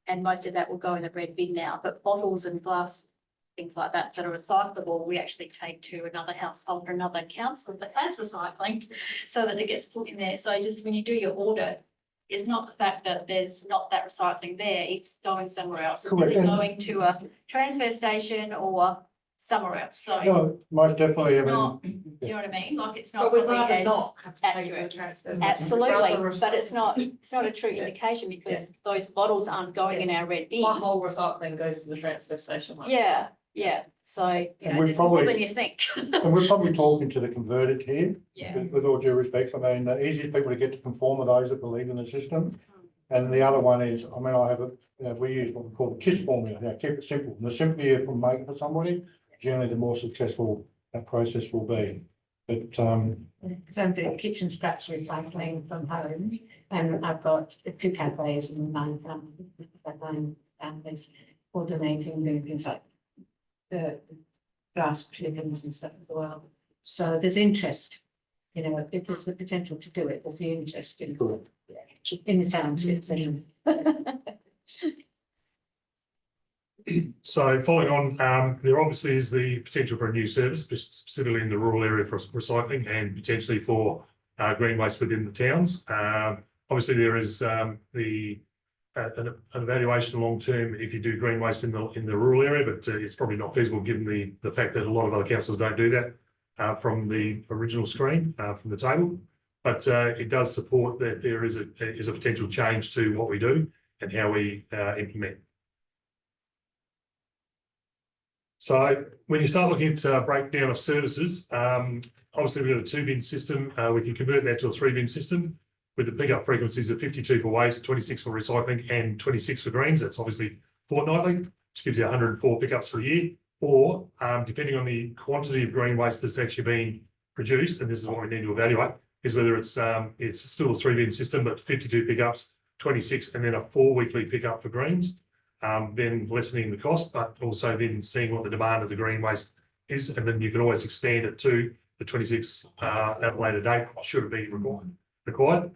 And most of that will go in the red bin now, but bottles and glass, things like that are recyclable, we actually take to another household or another council that has recycling so that it gets put in there. So just when you do your audit, it's not the fact that there's not that recycling there, it's going somewhere else. It's Correct. either going to a transfer station or somewhere else. So No, most definitely, I it's mean, not, do you know what I mean? Like it's not But we'd probably rather as not have to take it to accurate. a transfer station. Absolutely, Rather but it's recycle. not a true indication because those bottles aren't going in our red bin. My whole recycling goes to the transfer station. Yeah, so, you And know, we're there's more probably- than you think. and we're probably talking to the converted here. Yeah. With all due respect, I mean, the easiest people to get to conform are those that believe in the system. And the other one is, I mean, I have we use what we call the KISS formula, now keep it simple. And the simpler you can make it for somebody, generally the more successful that process will be. But, So I'm doing kitchen scraps recycling from home, and I've got 2 cafes and 9 families coordinating doing things like the grass clippings and stuff as well. So there's interest, you know, if there's the potential to do it, there's the interest in the townships anyway. so following on, there obviously is the potential for a new service, specifically in the rural area for recycling and potentially for green waste within the towns. Obviously, there is an evaluation long term if you do green waste in the rural area, but it's probably not feasible given the fact that a lot of other councils don't do that from the original screen from the table. But it does support that there is a potential change to what we do and how we implement. So when you start looking at breakdown of services, obviously we've got a 2-bin system. We can convert that to a 3-bin system with the pickup frequencies of 52 for waste, 26 for recycling and 26 for greens. That's obviously fortnightly, which gives you 104 pickups for a year. Or depending on the quantity of green waste that's actually being produced, and this is what we need to evaluate, is whether it's still a 3-bin system, but 52 pickups, 26, and then a 4 weekly pickup for greens. Then lessening the cost, but also then seeing what the demand of the green waste is, and then you can always expand it to the 26 at a later date, should it be required.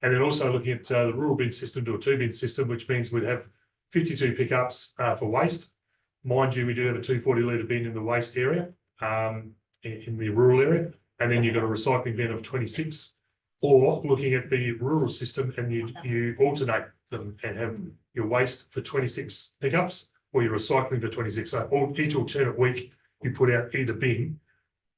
And then also looking at the rural bin system to a 2-bin system, which means we'd have 52 pickups for waste. Mind you, we do have a 240 litre bin in the waste area, in the rural area, and then you've got a recycling bin of 26. Or looking at the rural system and you alternate them and have your waste for 26 pickups or your recycling for 26. So each alternate week you put out either bin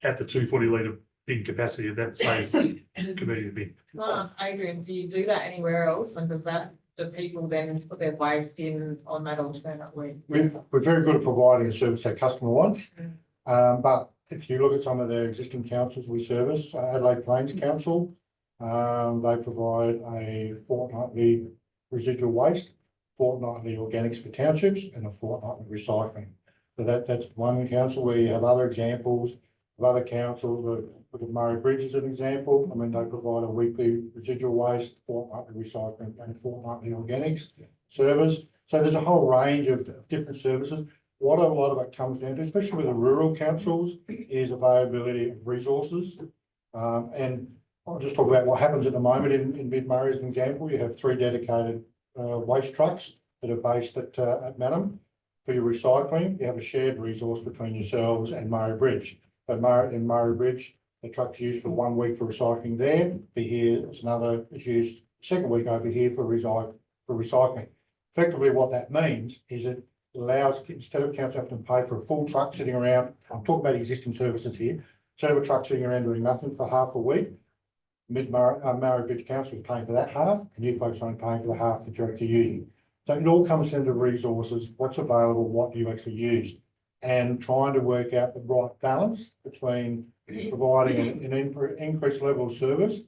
at the 240 litre bin capacity, and that saves converting the bin. Can I ask Adrian, do you do that anywhere else? And do people then put their waste in on that alternate week? We're very good at providing a service our customer wants. But if you look at some of the existing councils we service, Adelaide Plains Council, they provide a fortnightly residual waste, fortnightly organics for townships, and a fortnightly recycling. So that's one council where you have other examples of other councils. Look at Murray Bridge as an example. I mean, they provide a weekly residual waste, fortnightly recycling, and fortnightly organics service. So there's a whole range of different services. What a lot of it comes down to, especially with the rural councils, is availability of resources. And I'll just talk about what happens at the moment in Mid-Murray as an example. You have 3 dedicated waste trucks that are based at Madam. For your recycling, you have a shared resource between yourselves and Murray Bridge. But in Murray Bridge, the truck's used for 1 week for recycling there. For here, it's used second week over here for recycling. Effectively, what that means is it allows, instead of council having to pay for a full truck sitting around, I'm talking about existing services here, instead of a truck sitting around doing nothing for half a week, Murray Bridge Council is paying for that half, and you folks are only paying for the half that you're actually using. So it all comes down to resources, what's available, what do you actually use, and trying to work out the right balance between providing an increased level of service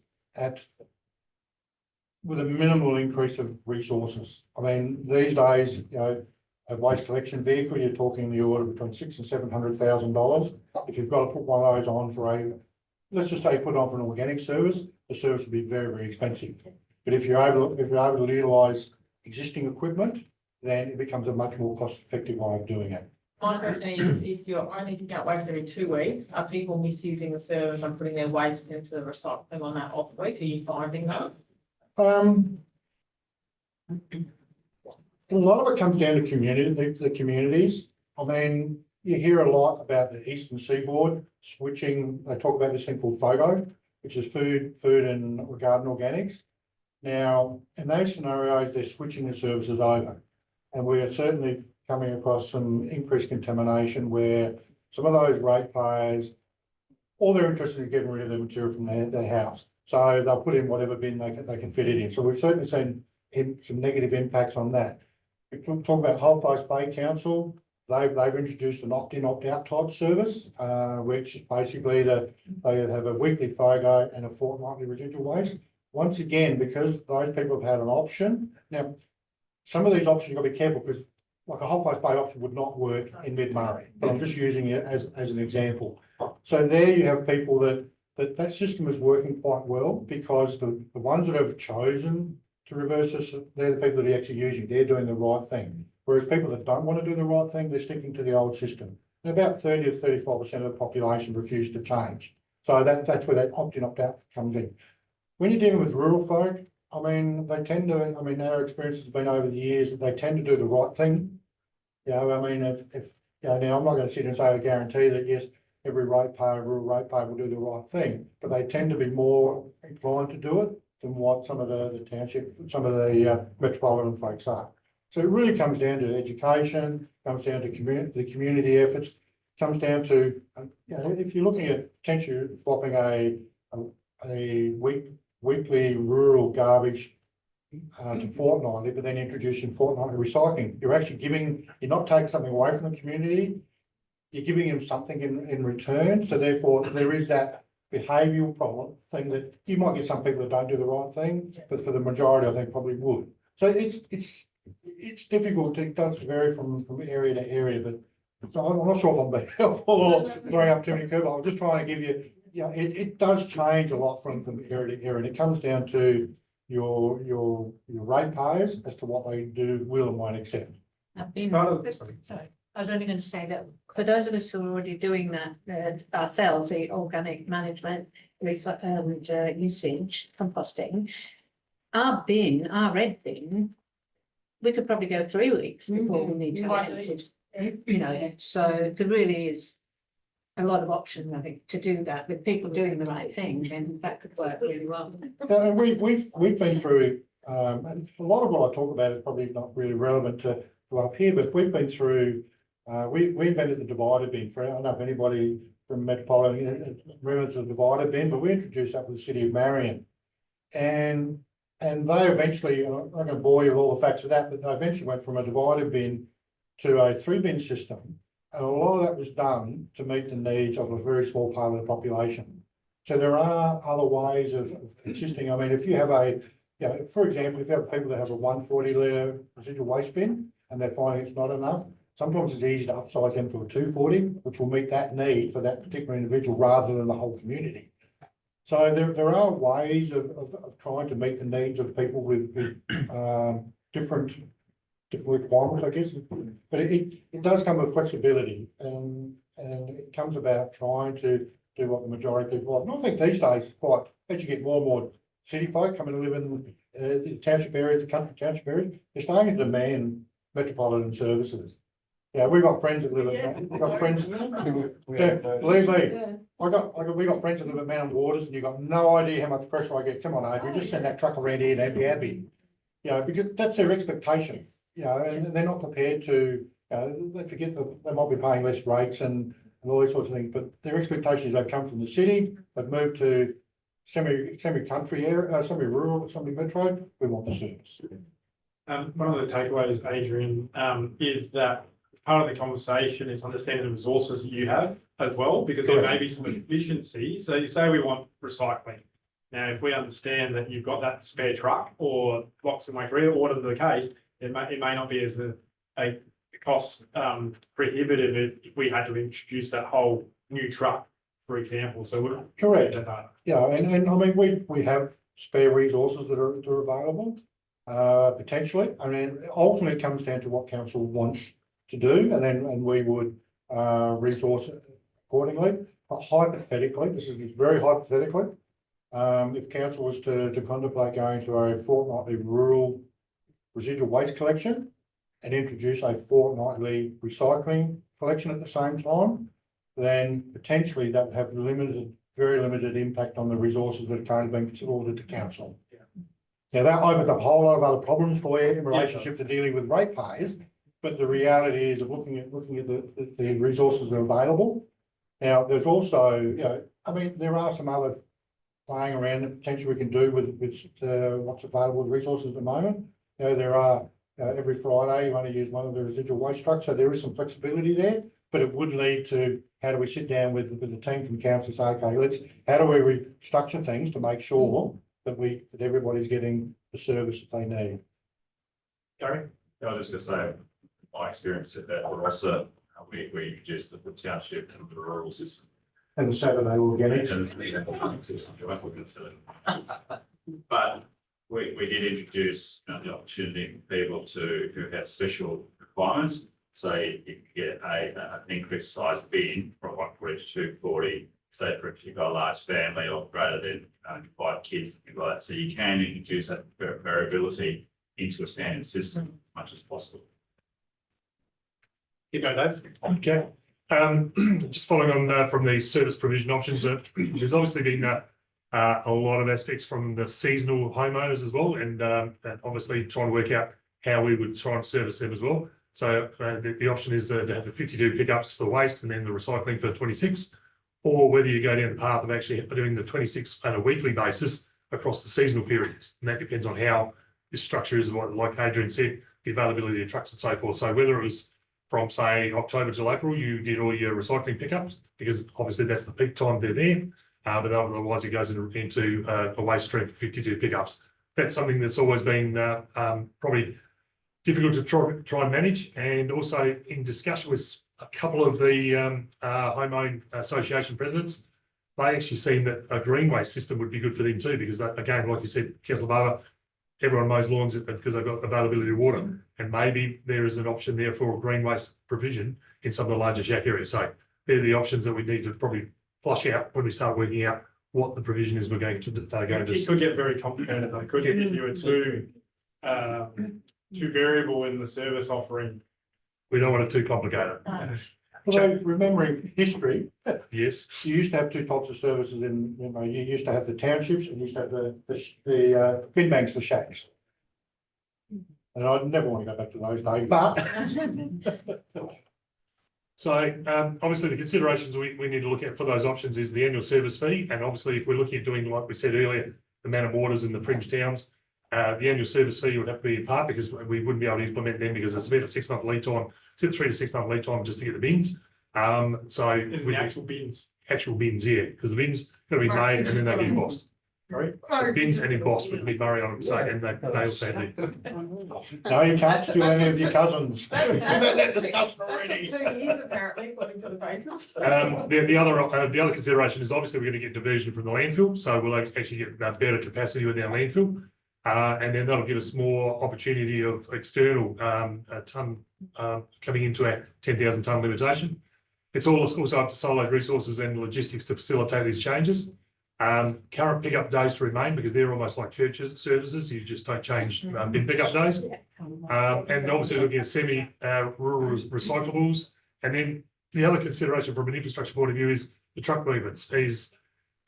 with a minimal increase of resources. I mean, these days, you know, a waste collection vehicle, you're talking the order between $600,000 and $700,000. If you've got to put one of those on for let's just say put on for an organic service, the service would be very, very expensive. But if you're able to utilise existing equipment, then it becomes a much more cost-effective way of doing it. My question is, if you're only picking up waste every 2 weeks, are people misusing the service and putting their waste into the recycling on that off week? Are you finding that? A lot of it comes down to the communities. I mean, you hear a lot about the Eastern Seaboard switching. They talk about this thing called FOGO, which is food and garden organics. Now, in those scenarios, they're switching the services over, and we are certainly coming across some increased contamination where some of those ratepayers, all they're interested in getting rid of the material from their house. So they'll put in whatever bin they can fit it in. So we've certainly seen some negative impacts on that. We talk about Whole Bay Council. They've introduced an opt-in, opt-out type service, which is basically they have a weekly FOGO and a fortnightly residual waste. Once again, because those people have had an option. Now, some of these options you've got to be careful because like a Whole Bay option would not work in Mid-Murray, but I'm just using it as an example. So there you have people that system is working quite well because the ones that have chosen to reverse this, they're the people that are actually using, they're doing the right thing. Whereas people that don't want to do the right thing, they're sticking to the old system. And about 30 to 35% of the population refuse to change. So that's where that opt-in, opt-out comes in. When you're dealing with rural folk, I mean, they tend to, I mean, our experience has been over the years that they tend to do the right thing. You know, I mean, if you know, now I'm not going to sit and say I guarantee that yes, every rural ratepayer will do the right thing, but they tend to be more inclined to do it than what some of the township, some of the metropolitan folks are. So it really comes down to education, comes down to the community efforts, comes down to, you know, if you're looking at potentially swapping a weekly rural garbage to fortnightly, but then introducing fortnightly recycling, you're not taking something away from the community, you're giving them something in return. So therefore there is that behavioural problem thing that you might get some people that don't do the right thing, but for the majority I think probably would. So it's difficult. It does vary from area to area, but so I'm not sure if I'm being helpful or throwing up too many curveballs. I'm just trying to give you, yeah, it does change a lot from area to area, and it comes down to your ratepayers as to what they will and won't accept. I've been, Part of, sorry. sorry, I was only going to say that for those of us who are already doing that ourselves, the organic management, and usage, composting, our bin, our red bin, we could probably go 3 weeks before we need to Might have do. emptied. You know, so there really is a lot of options, I think, to do that with people doing the right thing, then that could work really well. And we've been through, and a lot of what I talk about is probably not really relevant to up here, but we've been through, we invented the divider bin. For, I don't know if anybody from Metropolitan remembers the divider bin, but we introduced that with the city of Marion. And they eventually, I'm not going to bore you with all the facts of that, but they eventually went from a divider bin to a 3-bin system. And a lot of that was done to meet the needs of a very small part of the population. So there are other ways of existing. I mean, if you have for example, if you have people that have a 140 litre residual waste bin and they're finding it's not enough, sometimes it's easy to upsize them to a 240, which will meet that need for that particular individual rather than the whole community. So there are ways of trying to meet the needs of people with different requirements, I guess. But it does come with flexibility, and it comes about trying to do what the majority of people want. And I think these days, quite as you get more and more city folk coming to live in the township areas, the country township areas, they're starting to demand metropolitan services. Yeah, we've got friends that live in, we've got friends. Yeah, believe me, we got friends that live at Mount Waters, and you've got no idea how much pressure I get. Come on, Adrian, just send that truck around here and they'd be happy. You know, because that's their expectation, you know, and they're not prepared to, they forget that they might be paying less rates and all these sorts of things, but their expectation is they've come from the city, they've moved to semi-country area, semi-rural, semi-metro, we want the service. One of the takeaways, Adrian, is that part of the conversation is understanding the resources that you have as well, because there may be some efficiencies. So you say we want recycling. Now, if we understand that you've got that spare truck or box and waste, or whatever the case, it may not be as a cost prohibitive if we had to introduce that whole new truck, for example. So we're correct. Yeah, and I mean we have spare resources that are available, potentially. I mean, ultimately it comes down to what council wants to do, and we would resource it accordingly. But hypothetically, this is very hypothetically, if council was to contemplate going to a fortnightly rural residual waste collection and introduce a fortnightly recycling collection at the same time, then potentially that would have very limited impact on the resources that are currently being ordered to council. Yeah. Now that opens up a whole lot of other problems for you in relationship to dealing with ratepayers, but the reality is of looking at the resources that are available. Now, there's also, you know, I mean, there are some other playing around that potentially we can do with what's available with resources at the moment. You know, there are every Friday you want to use one of the residual waste trucks, so there is some flexibility there. But it would lead to how do we sit down with the team from council and say, okay, how do we restructure things to make sure that everybody's getting the service that they need. Gary? I was just going to say, my experience at that, but also we introduced the township and the rural system. And the Saturday organics. But we did introduce the opportunity for people to, if you have special requirements, say you can get an increased size bin from 140 to 240, say for if you've got a large family or greater than 5 kids, things like that. So you can introduce that variability into a standard system as much as possible. Keep going, Dave. Okay, just following on from the service provision options, there's obviously been a lot of aspects from the seasonal homeowners as well, and obviously trying to work out how we would try and service them as well. So the option is to have the 52 pickups for waste and then the recycling for 26, or whether you go down the path of actually doing the 26 on a weekly basis across the seasonal periods. And that depends on how this structure is, like Adrian said, the availability of trucks and so forth. So whether it was from, say, October to April, you did all your recycling pickups, because obviously that's the peak time they're there, but otherwise it goes into a waste stream for 52 pickups. That's something that's always been probably difficult to try and manage, and also in discussion with a couple of the homeowned association presidents, they actually seen that a green waste system would be good for them too, because that, again, like you said, Councillor Barber, everyone mows lawns because they've got availability of water. And maybe there is an option there for green waste provision in some of the larger shack areas. So they're the options that we need to probably flush out when we start working out what the provision is we're going to go to. It could get very complicated though, could it, if you were too variable in the service offering? We don't want it too complicated. Although remembering history, Yes. you used to have two types of services in, you used to have the townships and you used to have the bin banks, the shacks. And I never want to go back to those days, but So obviously the considerations we need to look at for those options is the annual service fee. And obviously if we're looking at doing, like we said earlier, the man of waters in the fringe towns, the annual service fee would have to be in part because we wouldn't be able to implement them because it's about a 6 month lead time, 3 to 6 month lead time just to get the bins. So Is the actual bins? actual bins, yeah, because the bins got to be made and then they get embossed. Sorry? The bins and embossed with Mid Murray on them, so and they also do. no, you can't steal any of your cousins. That discussion already. 2 years apparently, according to the papers. The other consideration is obviously we're going to get diversion from the landfill, so we'll actually get better capacity within our landfill. And then that'll give us more opportunity of external ton coming into our 10,000 tonne limitation. It's also up to Solo Resources and logistics to facilitate these changes. Current pickup days to remain because they're almost like churches services. You just don't change bin pickup days. And obviously looking at semi-rural recyclables. And then the other consideration from an infrastructure point of view is the truck movements is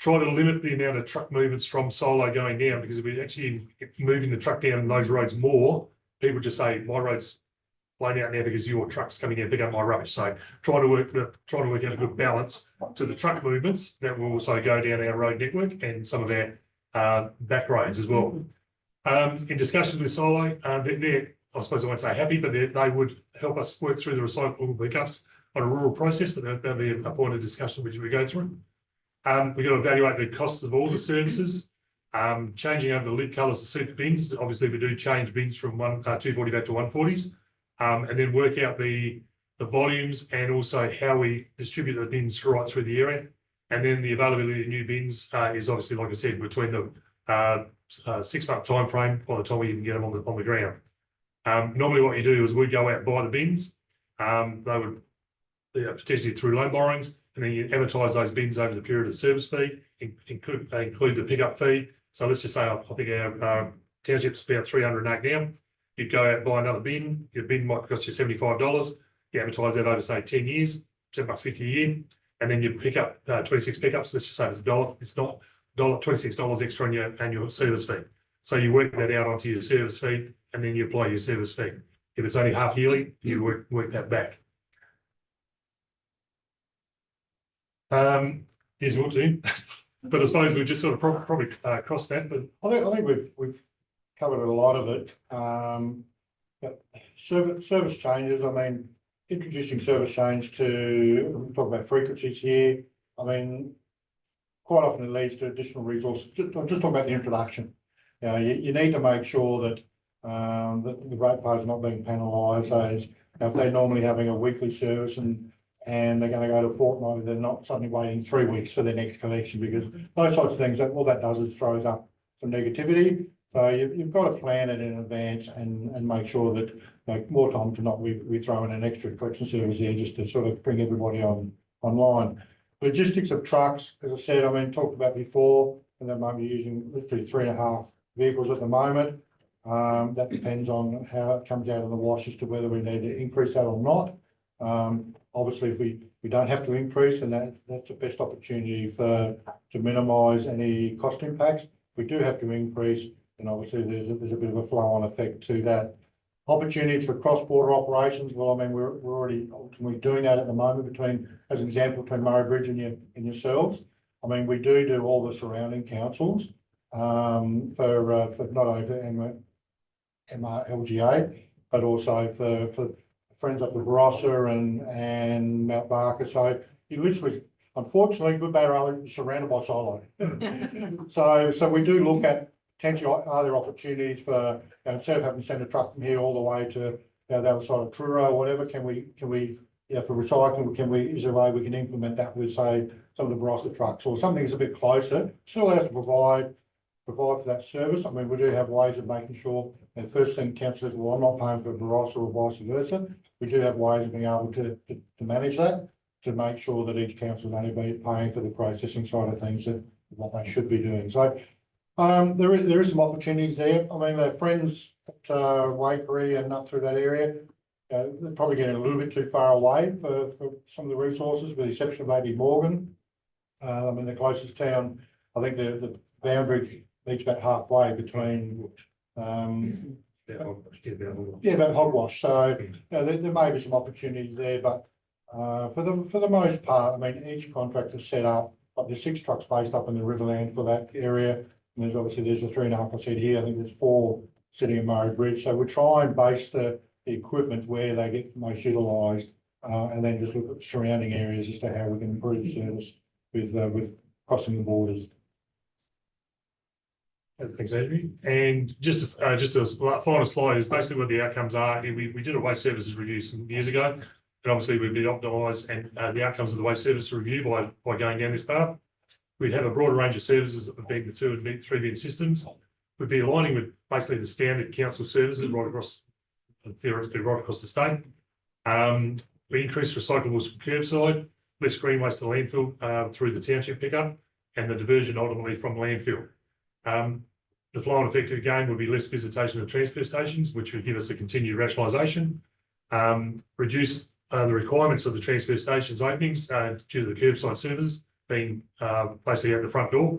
try to limit the amount of truck movements from Solo going down, because if we're actually moving the truck down those roads more, people just say, my road's blown out now because your truck's coming in and pick up my rubbish. So try to work out a good balance to the truck movements that will also go down our road network and some of our back roads as well. In discussions with Solo, they're, I suppose I won't say happy, but they would help us work through the recyclable pickups on a rural process, but that'll be a point of discussion which we go through. We've got to evaluate the costs of all the services, changing over the lid colours to suit the bins. Obviously, we do change bins from 240 back to 140s, and then work out the volumes and also how we distribute the bins right through the area. And then the availability of new bins is obviously, like I said, between the 6 month time frame by the time we even get them on the ground. Normally, what you do is we go out and buy the bins. They would potentially through loan borrowings. And then you amortise those bins over the period of the service fee, include the pickup fee. So let's just say I think our township's about 308 now. You'd go out and buy another bin. Your bin might cost you $75. You amortise that over, say, 10 years, $7.50 a year. And then you pick up 26 pickups. Let's just say it's $1. It's not $26 extra on your annual service fee. So you work that out onto your service fee and then you apply your service fee. If it's only half yearly, you work that back. Here's what to do. But I suppose we've just sort of probably crossed that. But I think we've covered a lot of it. But service changes, I mean, introducing service change to talk about frequencies here. I mean, quite often it leads to additional resources. I'm just talking about the introduction. You need to make sure that that the ratepayers are not being penalised. As if they're normally having a weekly service and they're going to go to fortnightly, they're not suddenly waiting 3 weeks for their next collection, because those sorts of things, all that does is throws up some negativity. So you've got to plan it in advance and make sure that more times than not we throw in an extra collection service here just to sort of bring everybody online. Logistics of trucks, as I said, I mean, talked about before, and they might be using literally 3.5 vehicles at the moment. That depends on how it comes out of the wash as to whether we need to increase that or not. Obviously, if we don't have to increase, and that's the best opportunity to minimise any cost impacts. If we do have to increase, then obviously there's a bit of a flow-on effect to that. Opportunities for cross-border operations. Well, I mean, we're already ultimately doing that at the moment as an example, between Murray Bridge and yourselves. I mean, we do all the surrounding councils for not only for MRLGA, but also for friends up with Barossa and Mount Barker. So you literally, unfortunately, good bad early, surrounded by Solo. So we do look at potential other opportunities for, instead of having to send a truck from here all the way to the other side of Truro or whatever, can we for recycling, is there a way we can implement that with, say, some of the Barossa trucks or something that's a bit closer, still has to provide provide for that service. I mean, we do have ways of making sure, the first thing council says, well, I'm not paying for Barossa or vice versa. We do have ways of being able to manage that, to make sure that each council is only paying for the processing side of things and what they should be doing. So there is some opportunities there. I mean, our friends at Wakery and up through that area, they're probably getting a little bit too far away for some of the resources, with the exception of maybe Morgan. I mean, the closest town, I think the boundary meets about halfway between about Hogwash. So there may be some opportunities there, but for the most part, I mean, each contract is set up. Like there's 6 trucks based up in the Riverland for that area. And there's obviously a 3.5 I said here. I think there's 4 sitting in Murray Bridge. So we try and base the equipment where they get most utilised, and then just look at the surrounding areas as to how we can improve the service with crossing the borders. Thanks, Andrew. And just a final slide is basically what the outcomes are. We did a waste services review some years ago, and obviously we've been optimised and the outcomes of the waste services review by going down this path. We'd have a broader range of services being the 2 and 3 bin systems. We'd be aligning with basically the standard council services right across, theoretically right across the state. We increase recyclables from curbside, less green waste to landfill through the township pickup, and the diversion ultimately from landfill. The flow-on effect again would be less visitation of transfer stations, which would give us a continued rationalisation. Reduce the requirements of the transfer stations openings due to the curbside services being basically at the front door.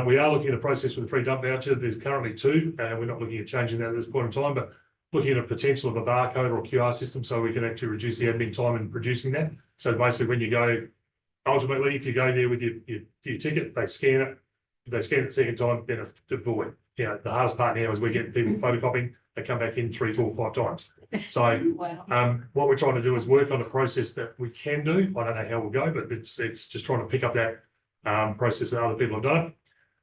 We are looking at a process with a free dump voucher. There's currently 2, and we're not looking at changing that at this point in time, but looking at a potential of a barcode or QR system so we can actually reduce the admin time in producing that. So basically when you go, ultimately, if you go there with your ticket, they scan it. If they scan it the second time, then it's void. You know, the hardest part now is we're getting people photocopying. They come back in 3, 4, 5 times. So Wow. what we're trying to do is work on a process that we can do. I don't know how we'll go, but it's just trying to pick up that process that other people have done.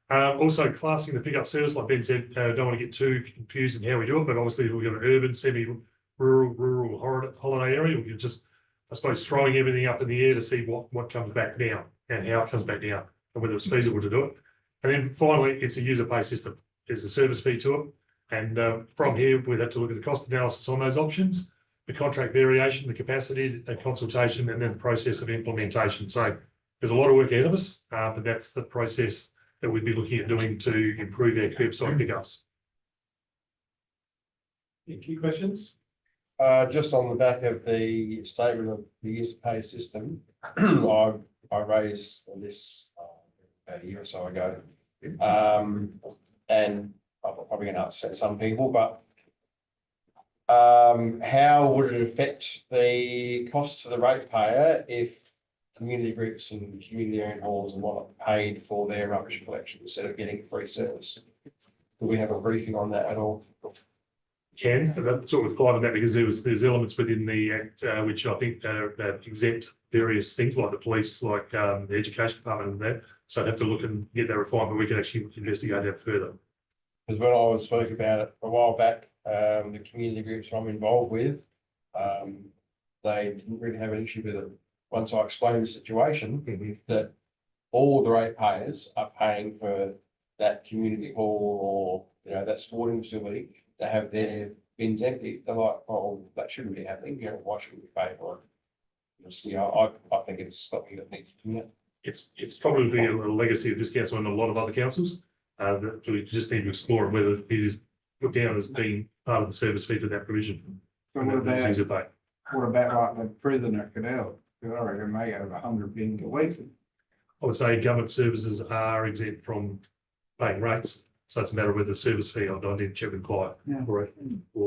Also classing the pickup service, like Ben said, don't want to get too confused in how we do it, but obviously we've got an urban, semi-rural holiday area. We're just, I suppose, throwing everything up in the air to see what comes back down and how it comes back down and whether it's feasible to do it. And then finally, it's a user pay system. There's a service fee to it. And from here, we'd have to look at the cost analysis on those options, the contract variation, the capacity, the consultation, and then the process of implementation. So there's a lot of work ahead of us, but that's the process that we'd be looking at doing to improve our curbside pickups. Any key questions? Just on the back of the statement of the user pay system, I raised this about a year or so ago. And I'm probably going to upset some people, but how would it affect the cost to the ratepayer if community groups and community owned halls and whatnot paid for their rubbish collection instead of getting free service? Do we have a briefing on that at all? Can, and that's what was part of that, because there's elements within the act which I think exempt various things like the police, like the education department and that. So I'd have to look and get that refined, but we can actually investigate that further. Because when I spoke about it a while back, the community groups I'm involved with, they didn't really have an issue with it. Once I explained the situation, that all the ratepayers are paying for that community hall or that sporting facility to have their bins empty, they're like, oh, that shouldn't be happening. Why shouldn't we pay for it? Just, I think it's something that needs to be. It's probably a legacy of this council and a lot of other councils that we just need to explore whether it is put down as being part of the service fee to that provision. So what about like the prisoner canal? I reckon they have 100 bins a week. I would say government services are exempt from paying rates. So it's a matter of whether the service fee, I didn't check with Clive. Yeah. Or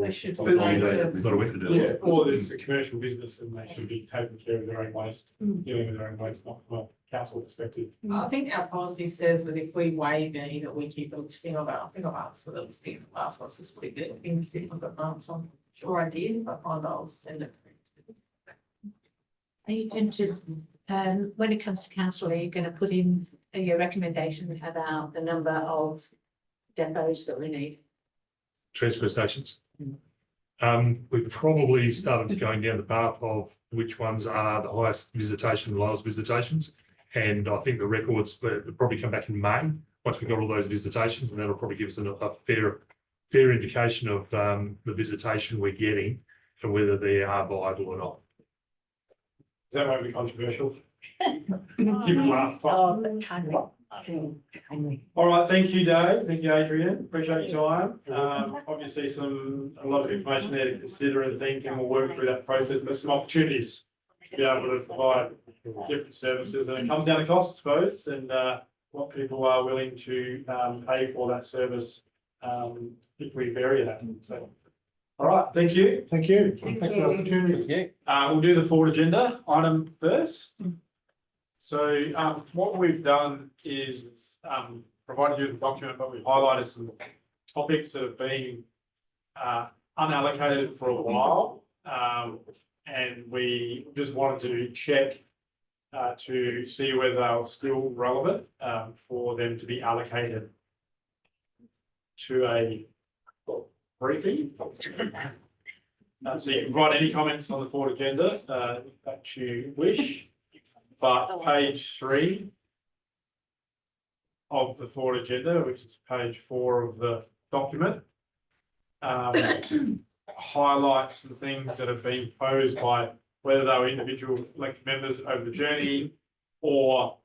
They should But be like paid that, service. it's not a week to do it. Yeah, or there's a commercial business and they should be taking care of their own waste, dealing with their own waste, not from a council perspective. I think our policy says that if we waive any, that we keep a listing of it. I think I've answered the listing last, let's just split it in the different months. I'm sure I did, if I find I'll send it. Are you going to, when it comes to council, are you going to put in your recommendation about the number of depots that we need? Transfer stations. We've probably started going down the path of which ones are the highest visitation, the lowest visitations. And I think the records will probably come back in May once we've got all those visitations, and that'll probably give us a fair indication of the visitation we're getting and whether they are viable or not. That won't be controversial. Given last time. Oh, but timely. Timely. All right, thank you, Dave. Thank you, Adrian. Appreciate your time. Obviously a lot of information there to consider and think, and we'll work through that process, but some opportunities to be able to provide different services, and it comes down to cost, I suppose, and what people are willing to pay for that service if we vary that. So, all right, thank you. Thank you. Thanks for the opportunity. Yeah. We'll do the forward agenda item first. So what we've done is provided you with a document, but we've highlighted some topics that have been unallocated for a while. And we just wanted to check to see whether they're still relevant for them to be allocated to a briefing. So you can write any comments on the forward agenda that you wish, but page 3 of the forward agenda, which is page 4 of the document, highlights the things that have been posed by whether they were individual elected members over the journey or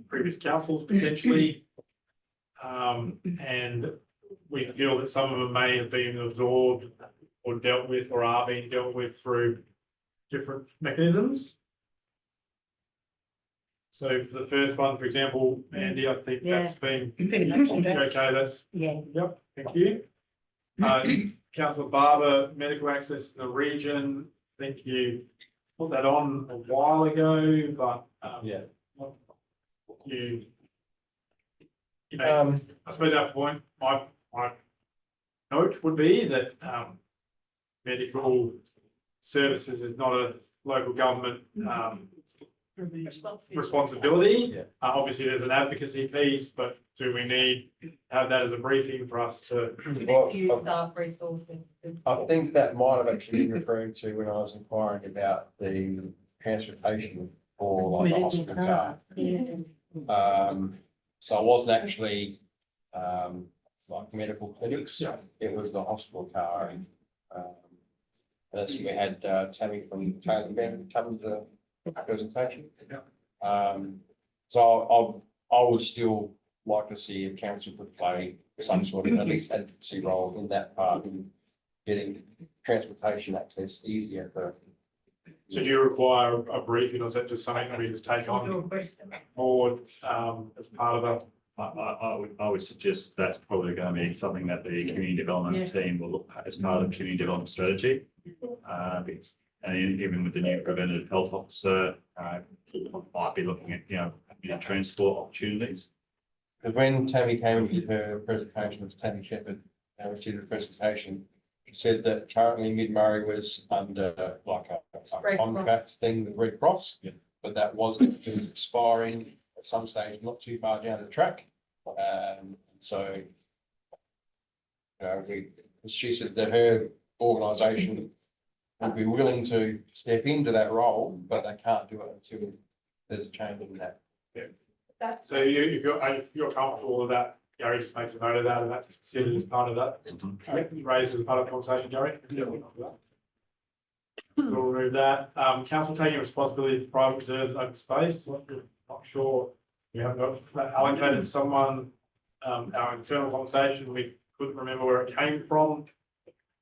previous councils potentially. And we feel that some of them may have been absorbed or dealt with or are being dealt with through different mechanisms. So for the first one, for example, Andy, I think that's been Pretty much addressed. okay. That's Yeah. yep. Thank you. Councillor Barber, medical access in the region. I think you put that on a while ago, but Yeah. you know, I suppose that point, my note would be that medical services is not a local government responsibility. Yeah. Obviously, there's an advocacy piece, but do we need to have that as a briefing for us to? Well, Few staff resources. I think that might have actually been referring to when I was inquiring about the transportation for like the hospital car. So it wasn't actually like medical clinics. Yeah. It was the hospital car. And that's we had Tammy from Taylor Ben come to the presentation. So I would still like to see if council could play some sort of at least advocacy role in that part in getting transportation access easier for. So do you require a briefing, or is that just something that we just take on board as part of a? I would suggest that's probably going to be something that the community development team will look at as part of the community development strategy. And even with the new preventative health officer, might be looking at transport opportunities. Because when Tammy came and did her presentation, it was Tammy Shepherd, when she did a presentation, she said that currently Mid-Murray was under like a contract thing with Red Cross. Yeah. But that wasn't expiring at some stage, not too far down the track. So, she said that her organisation would be willing to step into that role, but they can't do it until there's a change in that. So if you're comfortable with that, Gary just makes a note of that, and that's considered as part of that. Raised as part of the conversation, Gary. We'll remove that. Council taking responsibility for private reserves and open space. Not sure we have that allocated to someone. Our internal conversation, we couldn't remember where it came from.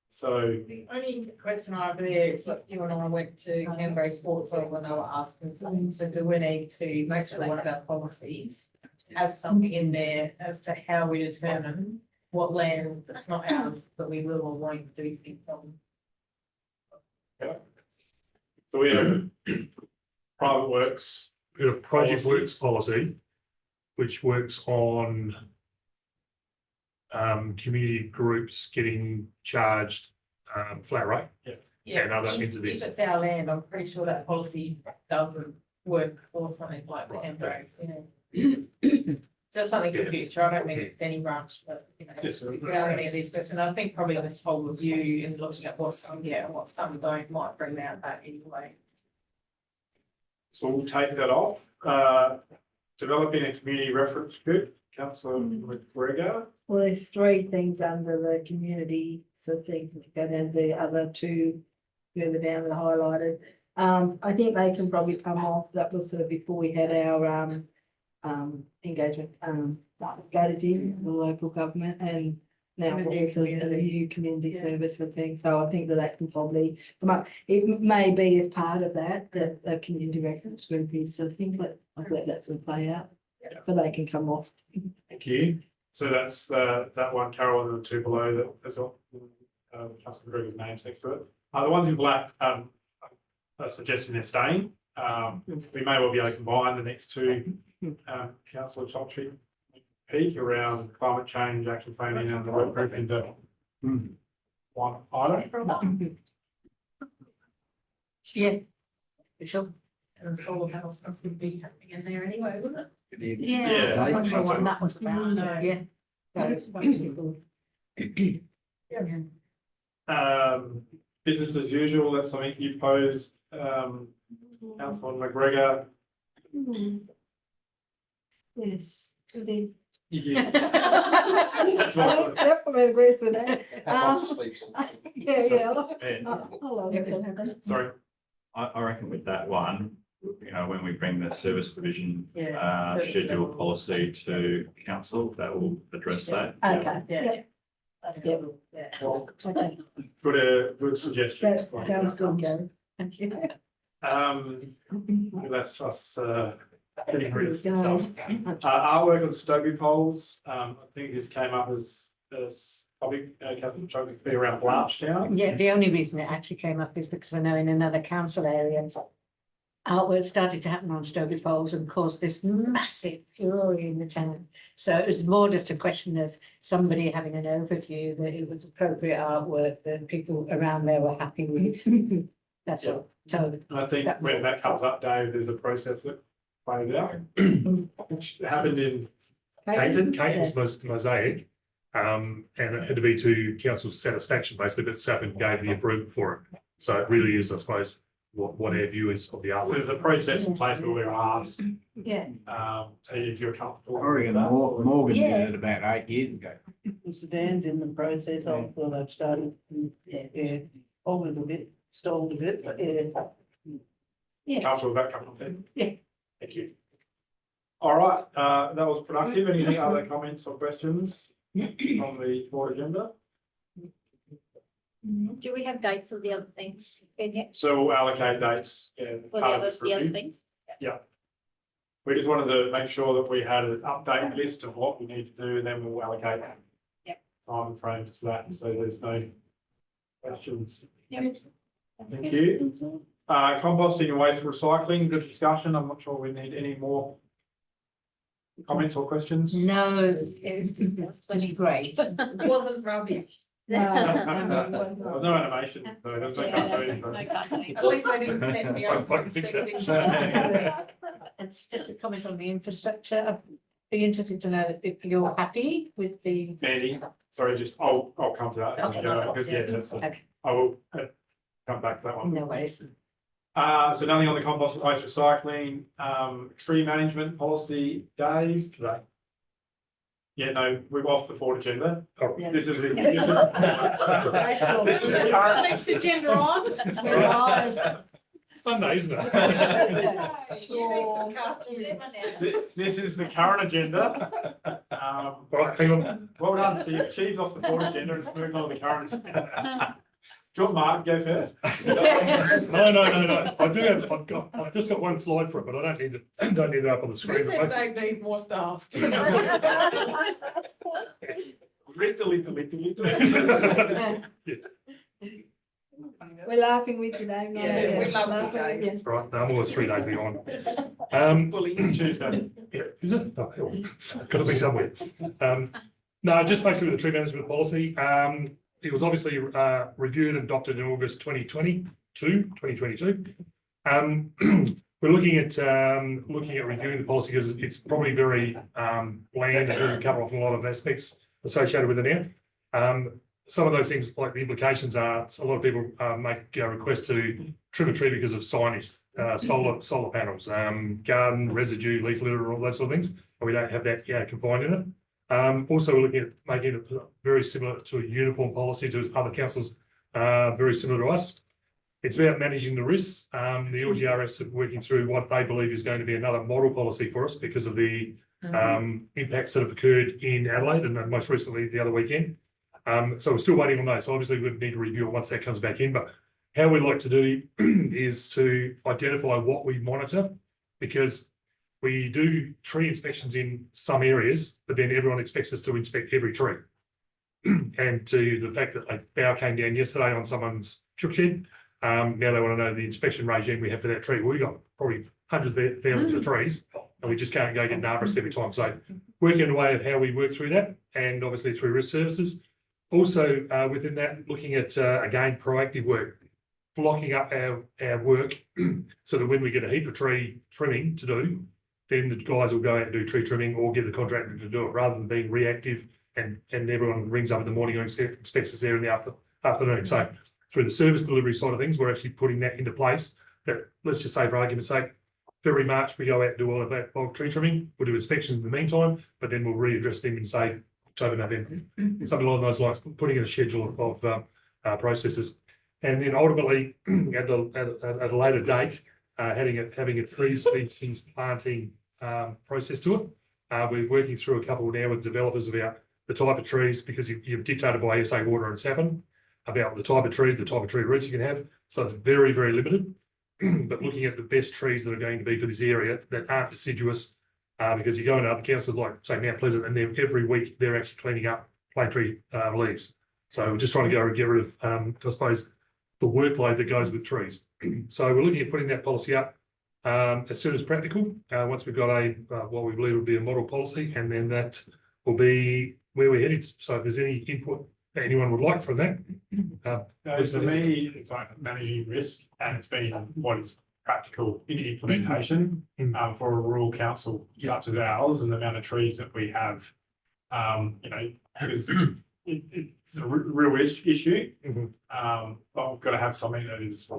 So The only question I have there is that you and I went to Canberra Sports Hall when they were asking for things, so do we need to make sure one of our policies has something in there as to how we determine what land that's not ours that we will or won't do things on? So we have private works. We have a project Policy. works policy, which works on community groups getting charged flat rate. And other entities. If it's our land, I'm pretty sure that policy doesn't work for something like the Canberra, Just something for the future. I don't think it's any rush, but Yes, if we are any of these questions, I think probably this whole review and looking at what some, and what some don't might bring out that anyway. So we'll take that off. developing a community reference group, councillor McGregor. Well, there's three things under the community, so things that go down the other two further down that are highlighted. I think they can probably come off, that was sort of before we had our engagement strategy, the local government, and now we're also in a new community service and things, so I think that can probably come up. It may be as part of that, the community reference group is something, but I'll let that sort of play out. So they can come off. Thank you. So that's that one, Carol, and the two below that as well. Councillor McGregor's name's next to it. The ones in black are suggesting they're staying. We may well be able to combine the next two. Councillor Chaltry peak around climate change, action planning, and the work group into one item. Yeah. For sure. And solar panel stuff would be happening in there anyway, wouldn't it? Yeah, I'm not sure what that was about, No. yeah. Business as usual, that's something you posed, Councillor McGregor. Yes, indeed. Yeah. That's what- Yep, I'm in agreement with that. I'll just sleep. Yeah. Ben, Sorry. sorry, I reckon with that one, you know, when we bring the service provision Service schedule level. policy to council, that will address that. Okay, Yeah. yeah, That's Yeah. good, yeah. okay, good suggestion. that sounds good, Gary. Thank you. That's us, getting rid of some stuff. Artwork on Stobie poles, I think this came up as topic, Councillor Chogg, be around Blanchetown. Yeah, the only reason it actually came up is because I know in another council area, artwork started to happen on Stobie poles and caused this massive fury in the town. So it was more just a question of somebody having an overview that it was appropriate artwork that people around there were happy with. That's all. So, And I think when that comes up, Dave, there's a process that plays out, which happened in Caton's mosaic, and it had to be to council's satisfaction basically, but Sapin gave the approval for it. So it really is, I suppose, what our view is of the so artwork. there's a process in place where we're asked, yeah. so if you're comfortable. I reckon with that. Morgan Yeah. did it about 8 years ago. Mr. Dan's in the process, I thought I'd started, yeah, always a bit, stalled a bit, but yeah. Comfortable with that couple of things? Yeah. Thank you. All right, that was productive. Any other comments or questions on the board agenda? Do we have dates of the other things in here So we'll allocate dates. for the other things? We just wanted to make sure that we had an update list of what we need to do, and then we'll allocate Yep. time frames to that, so there's no questions. Yep. That's Thank good. you. Composting and waste recycling, good discussion. I'm not sure we need any more comments or questions. No, it was great. It wasn't rubbish. There was no animation, so there's no Yeah, that's cartoon, no but- cartoon. At least they didn't send me over. I think so. And just a comment on the infrastructure, I'd be interested to know if you're happy with the. Andy, sorry, just, I'll come to that. Okay. Because, yeah, that's, Okay. I will come back to that one. No worries. So nothing on the compost and waste recycling, tree management policy, Dave, today. Yeah, no, we're off the forward agenda. Oh. This is the current. Next agenda on. It's Monday, isn't it? You need some cartoons. This is the current agenda. All right, hang on. Well done, so you've achieved off the forward agenda and just moved on to the current agenda. Do you want Mark to go first? No. I do have, I've just got one slide for it, but I don't need it up on the screen. They said Dave needs more staff. We're laughing with you, Dave. Yeah, we love you, Dave. Yes. Right, no, I'm always 3 days behind. Tuesday. Yeah, is it? Oh, hell, got to be somewhere. No, just basically with the tree management policy, it was obviously reviewed and adopted in August 2022. We're looking at reviewing the policy because it's probably very bland. It doesn't cover off a lot of aspects associated with it now. some of those things, like the implications are, a lot of people make requests to trim a tree because of signage, solar panels, garden residue, leaf litter, all those sort of things. And we don't have that confined in it. Also, we're looking at making it very similar to a uniform policy to other councils, very similar to us. It's about managing the risks. The LGRS are working through what they believe is going to be another model policy for us because of the impacts that have occurred in Adelaide and then most recently the other weekend. So we're still waiting on those. So obviously, we need to review it once that comes back in. But how we'd like to do is to identify what we monitor, because we do tree inspections in some areas, but then everyone expects us to inspect every tree. And to the fact that a bough came down yesterday on someone's chook shed, now they want to know the inspection regime we have for that tree. Well, we've got probably hundreds of thousands of trees, and we just can't go get an arborist every time. So working on a way of how we work through that, and obviously through risk services. Also, within that, looking at, again, proactive work, blocking up our work so that when we get a heap of tree trimming to do, then the guys will go out and do tree trimming or get the contractor to do it, rather than being reactive and everyone rings up in the morning and expects us there in the afternoon. So through the service delivery side of things, we're actually putting that into place. That, let's just say for argument's sake, February, March, we go out and do all of that bulk tree trimming. We'll do inspections in the meantime, but then we'll readdress them and say October, November, something along those lines, putting in a schedule of processes. And then ultimately, at a later date, having a 3-species planting process to it. We're working through a couple now with developers about the type of trees, because you're dictated by SA Water and Sapin about the type of tree roots you can have. So it's very, very limited. But looking at the best trees that are going to be for this area that aren't deciduous, because you go into other councils like, say, Mount Pleasant, and then every week they're actually cleaning up plane tree leaves. So we're just trying to get rid of, I suppose, the workload that goes with trees. So we're looking at putting that policy up as soon as practical. Once we've got what we believe will be a model policy, and then that will be where we're headed. So if there's any input that anyone would like from that. For me, it's like managing risk, and it's been what is practical in implementation for a rural council such as ours, and the amount of trees that we have. Because it's a real issue, but we've got to have something that is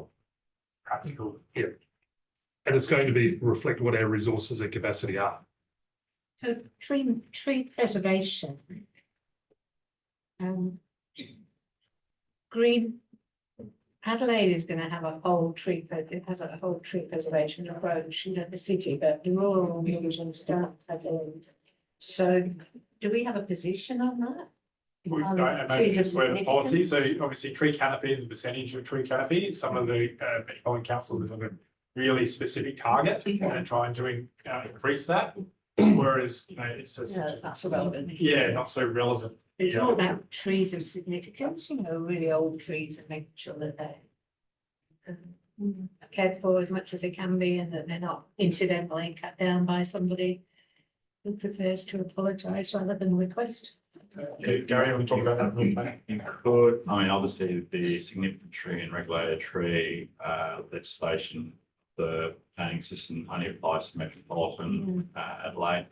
practical. Yeah. And it's going to be reflect what our resources and capacity are. So tree preservation. Green Adelaide is going to have a whole tree, it has a whole tree preservation approach in the city, but the rural regions don't have any. So do we have a position on that? We've got a policy, so obviously tree canopy and the percentage of tree canopy. Some of the metropolitan councils have a really specific target and trying to increase that. Whereas, it's just not so relevant. Yeah, not so relevant. It's all about trees of significance, really old trees, and making sure that they're cared for as much as they can be, and that they're not incidentally cut down by somebody who prefers to apologise rather than request. Gary, want to talk about that? You could, obviously the significant tree and regulated tree legislation, the planning system only applies to metropolitan Adelaide.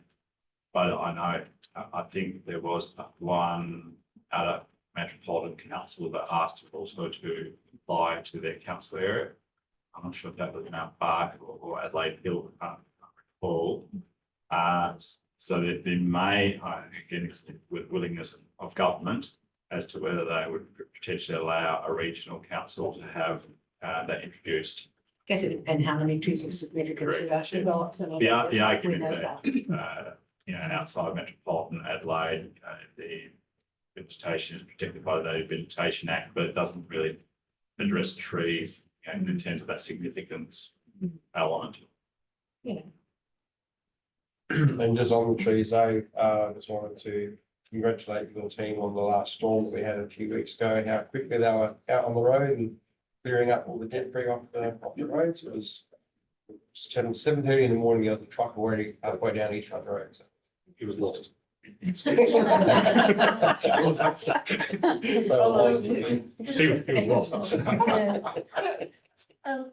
But I think there was one other metropolitan council that asked also to apply to their council area. I'm not sure if that was Mount Bark or Adelaide Hill, I can't recall. So that there may, again, with willingness of government, as to whether they would potentially allow a regional council to have that introduced. I guess it depends how many trees of significance we've actually got. The argument that outside metropolitan Adelaide, the vegetation is protected by the Vegetation Act, but it doesn't really address trees in terms of that significance element. Yeah. And just on the trees, I just wanted to congratulate your team on the last storm that we had a few weeks ago, and how quickly they were out on the road and clearing up all the debris off the roads. It was 7:30 in the morning. The other truck already halfway down East Front Road. So He was lost. He was lost.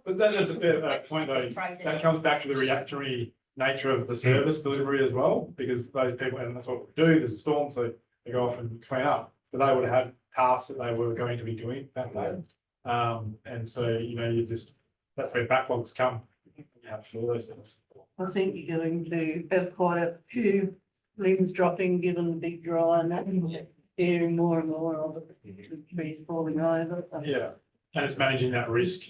But that is a fair point, though. That comes back to the reactory nature of the service delivery as well, because those people, and that's what we do, there's a storm, so they go off and clean up. But they would have had tasks that they were going to be doing that day. And so, you know, that's where backlogs come. You have to do those things. I think you're going to have quite a few limbs dropping, given the big dry and that, hearing more and more of it, trees falling over. So- Yeah, and it's managing that risk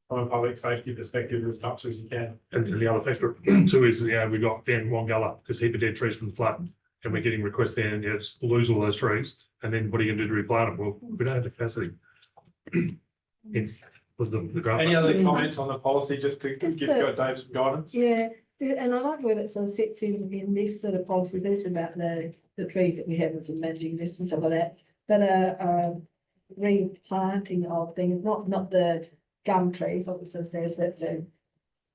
from a public safety perspective as much as you can. And the other factor too is, we've got down Wongalla, because heap of dead trees from the flood. And we're getting requests there and just lose all those trees. And then what are you gonna do to replant them? Well, we don't have the capacity. Hence, was the graph. Any other comments on the policy, just to give Dave some guidance? Yeah, and I like where that sort of sits in this sort of policy, this about the trees that we have and managing this and stuff like that. But replanting of things, not the gum trees, obviously there's that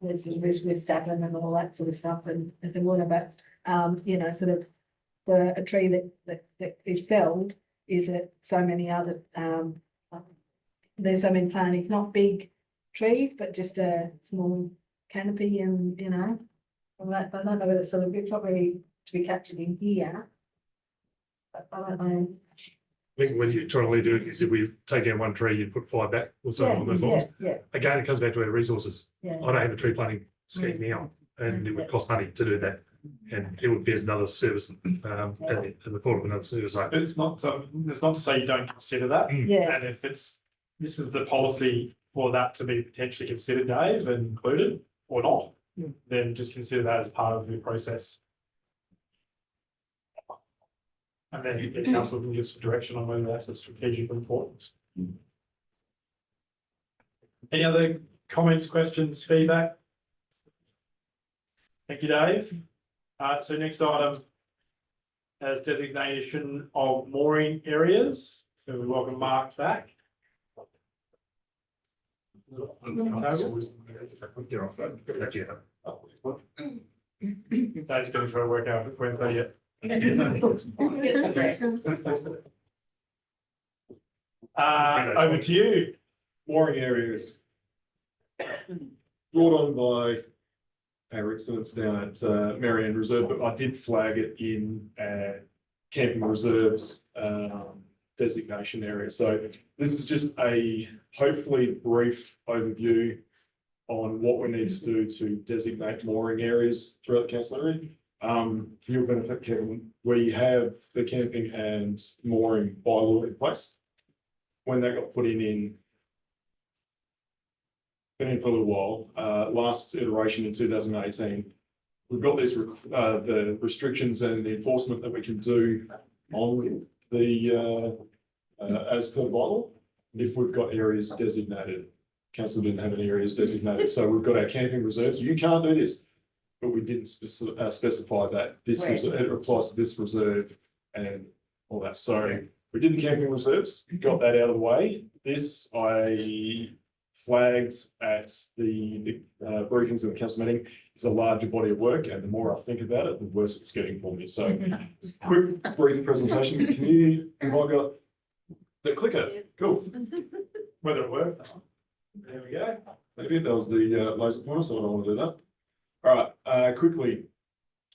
there's the risk with sapling and all that sort of stuff, and if they want about sort of for a tree that is felled, is that so many other there's so many plantings, not big trees, but just a small canopy and all that. But I don't know whether it's not really to be captured in here. But I don't know. I think when you're trying to do it, is if we take down one tree, you put 5 back or something on those lines. Yeah, Again, it comes back to our resources. yeah. I don't have a tree planting scheme now, and it would cost money to do that. And it would be another service, and the thought of another service. But it's not to say you don't consider that. Yeah, And if this is the policy for that to be potentially considered, Dave, and included or not, then just consider that as part of the process. And then the council can give some direction on whether that's a strategic importance. Any other comments, questions, feedback? Thank you, Dave. So next item is designation of mooring areas. So we welcome Mark back. Dave's going to try to work out Wednesday yet. Over to you. Mooring areas brought on by our excellence down at Marianne Reserve, but I did flag it in camping reserves designation area. So this is just a hopefully brief overview on what we need to do to designate mooring areas throughout the council area. For your benefit, Kevin, we have the camping and mooring bylaw in place. When that got put in been in for a little while, last iteration in 2018, we've got these the restrictions and the enforcement that we can do on the as per the bylaw if we've got areas designated. Council didn't have any areas designated, so we've got our camping reserves. You can't do this, but we didn't specify that this it applies to this reserve and all that. So we did the camping reserves, got that out of the way. This I flagged at the briefings of the council meeting is a larger body of work, and the more I think about it, the worse it's getting for me. So quick brief presentation. Can you got the clicker? Cool. Whether it works. There we go. Maybe that was the laser pointer, so I don't want to do that. All right, quickly.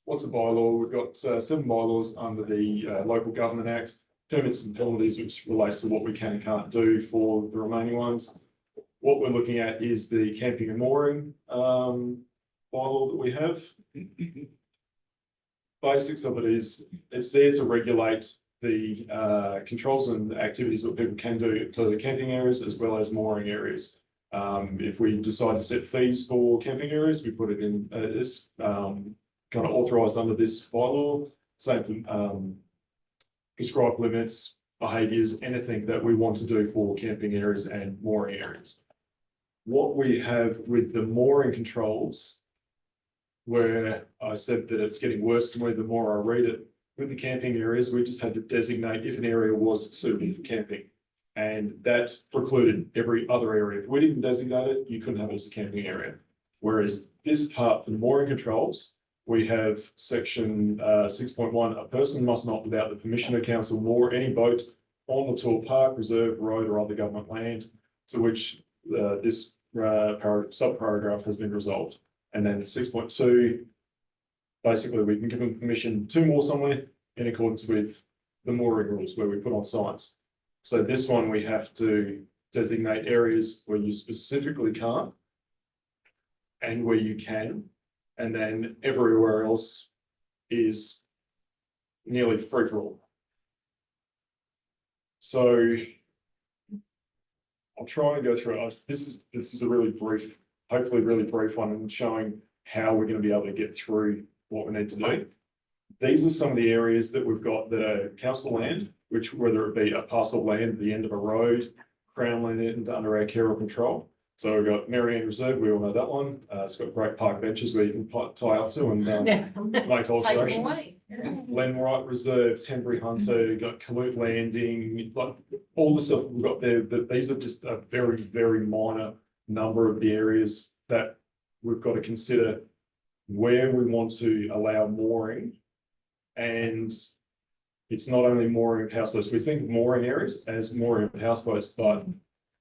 What's a bylaw? We've got 7 bylaws under the Local Government Act, permits and penalties, which relates to what we can and can't do for the remaining ones. What we're looking at is the camping and mooring bylaw that we have. Basics of it is it's there to regulate the controls and activities that people can do for the camping areas as well as mooring areas. If we decide to set fees for camping areas, we put it in this kind of authorised under this bylaw. Same for prescribed limits, behaviours, anything that we want to do for camping areas and mooring areas. What we have with the mooring controls, where I said that it's getting worse to me the more I read it, with the camping areas, we just had to designate if an area was suitable for camping. And that precluded every other area. If we didn't designate it, you couldn't have it as a camping area. Whereas this part for the mooring controls, we have section 6.1, a person must not, without the permission of council, moor any boat on or to a park, reserve, road or other government land, to which this sub-paragraph has been resolved. And then 6.2, basically we can give them permission to moor somewhere in accordance with the mooring rules where we put on signs. So this one, we have to designate areas where you specifically can't and where you can, and then everywhere else is nearly free for all. So I'll try and go through it. This is a really brief, hopefully really brief one, and showing how we're going to be able to get through what we need to do. These are some of the areas that we've got that are council land, which whether it be a parcel of land at the end of a road, crown land under our care or control. So we've got Marianne Reserve, we all know that one. It's got great park benches where you can tie up to and Yeah. make Take them alterations. away. Lenwright Reserve, Tenbury Hunter, you've got Caloot Landing, like all the stuff we've got there, but these are just a very, very minor number of the areas that we've got to consider where we want to allow mooring. And it's not only mooring of houseboats, we think of mooring areas as mooring of houseboats, but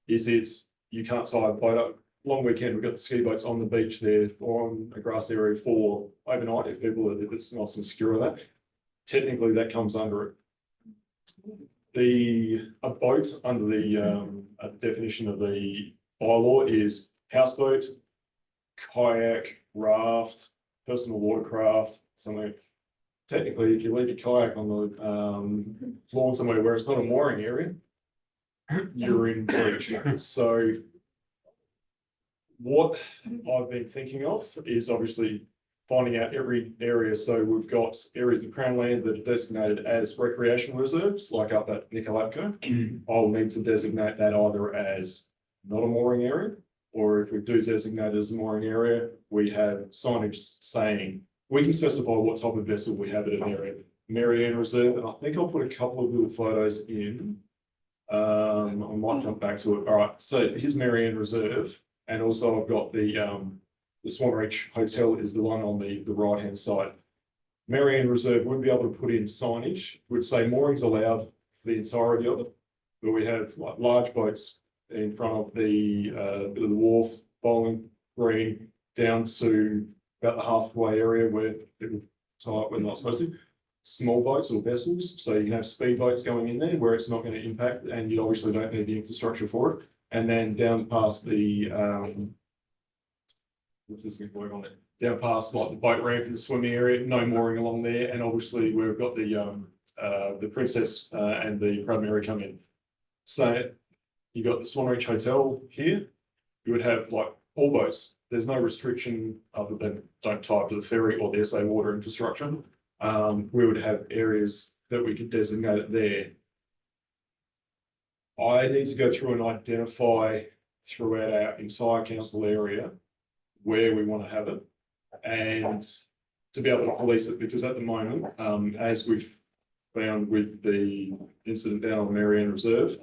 you can't tie a boat up. Long weekend, we've got the ski boats on the beach there or on a grass area for overnight if it's nice and secure that. Technically, that comes under it. A boat under the definition of the bylaw is houseboat, kayak, raft, personal watercraft, something. Technically, if you leave your kayak on the lawn somewhere where it's not a mooring area, you're in breach. So what I've been thinking of is obviously finding out every area. So we've got areas of Crown land that are designated as recreational reserves, like up at Nicolapco. I'll need to designate that either as not a mooring area, or if we do designate it as a mooring area, we have signage saying we can specify what type of vessel we have at an area. Marianne Reserve, and I think I'll put a couple of little photos in. I might come back to it. All right, so here's Marianne Reserve, and also I've got the Swan Reach Hotel is the one on the right hand side. Marianne Reserve would be able to put in signage, would say moorings allowed for the entirety of it, but we have like large boats in front of the wharf, bowling green, down to about the halfway area where people tie up when they're not supposed to. Small boats or vessels, so you can have speed boats going in there where it's not going to impact, and you obviously don't need the infrastructure for it. And then down past the what's this going to work on it? Down past like the boat ramp and the swimming area, no mooring along there, and obviously we've got the Princess and the Primary come in. So you got the Swan Reach Hotel here. You would have like all boats. There's no restriction other than don't tie up to the ferry or the SA water infrastructure. We would have areas that we could designate it there. I need to go through and identify throughout our entire council area where we want to have it and to be able to police it, because at the moment, as we've found with the incident down on Marianne Reserve,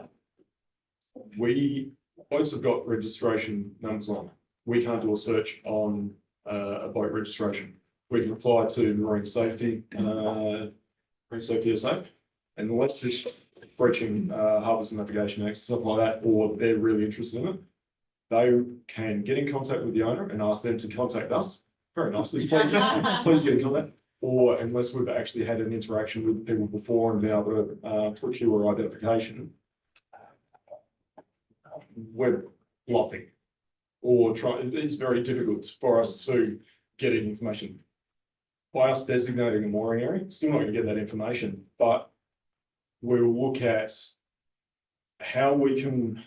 boats have got registration numbers on. We can't do a search on a boat registration. We can apply to marine safety SA, and unless it's breaching Harbours and Navigation Act, stuff like that, or they're really interested in it, they can get in contact with the owner and ask them to contact us very nicely. Please get in contact. Or unless we've actually had an interaction with people before and been able to procure identification, we're bluffing or trying. It's very difficult for us to get information. By us designating a mooring area, still not going to get that information, but we'll look at how we can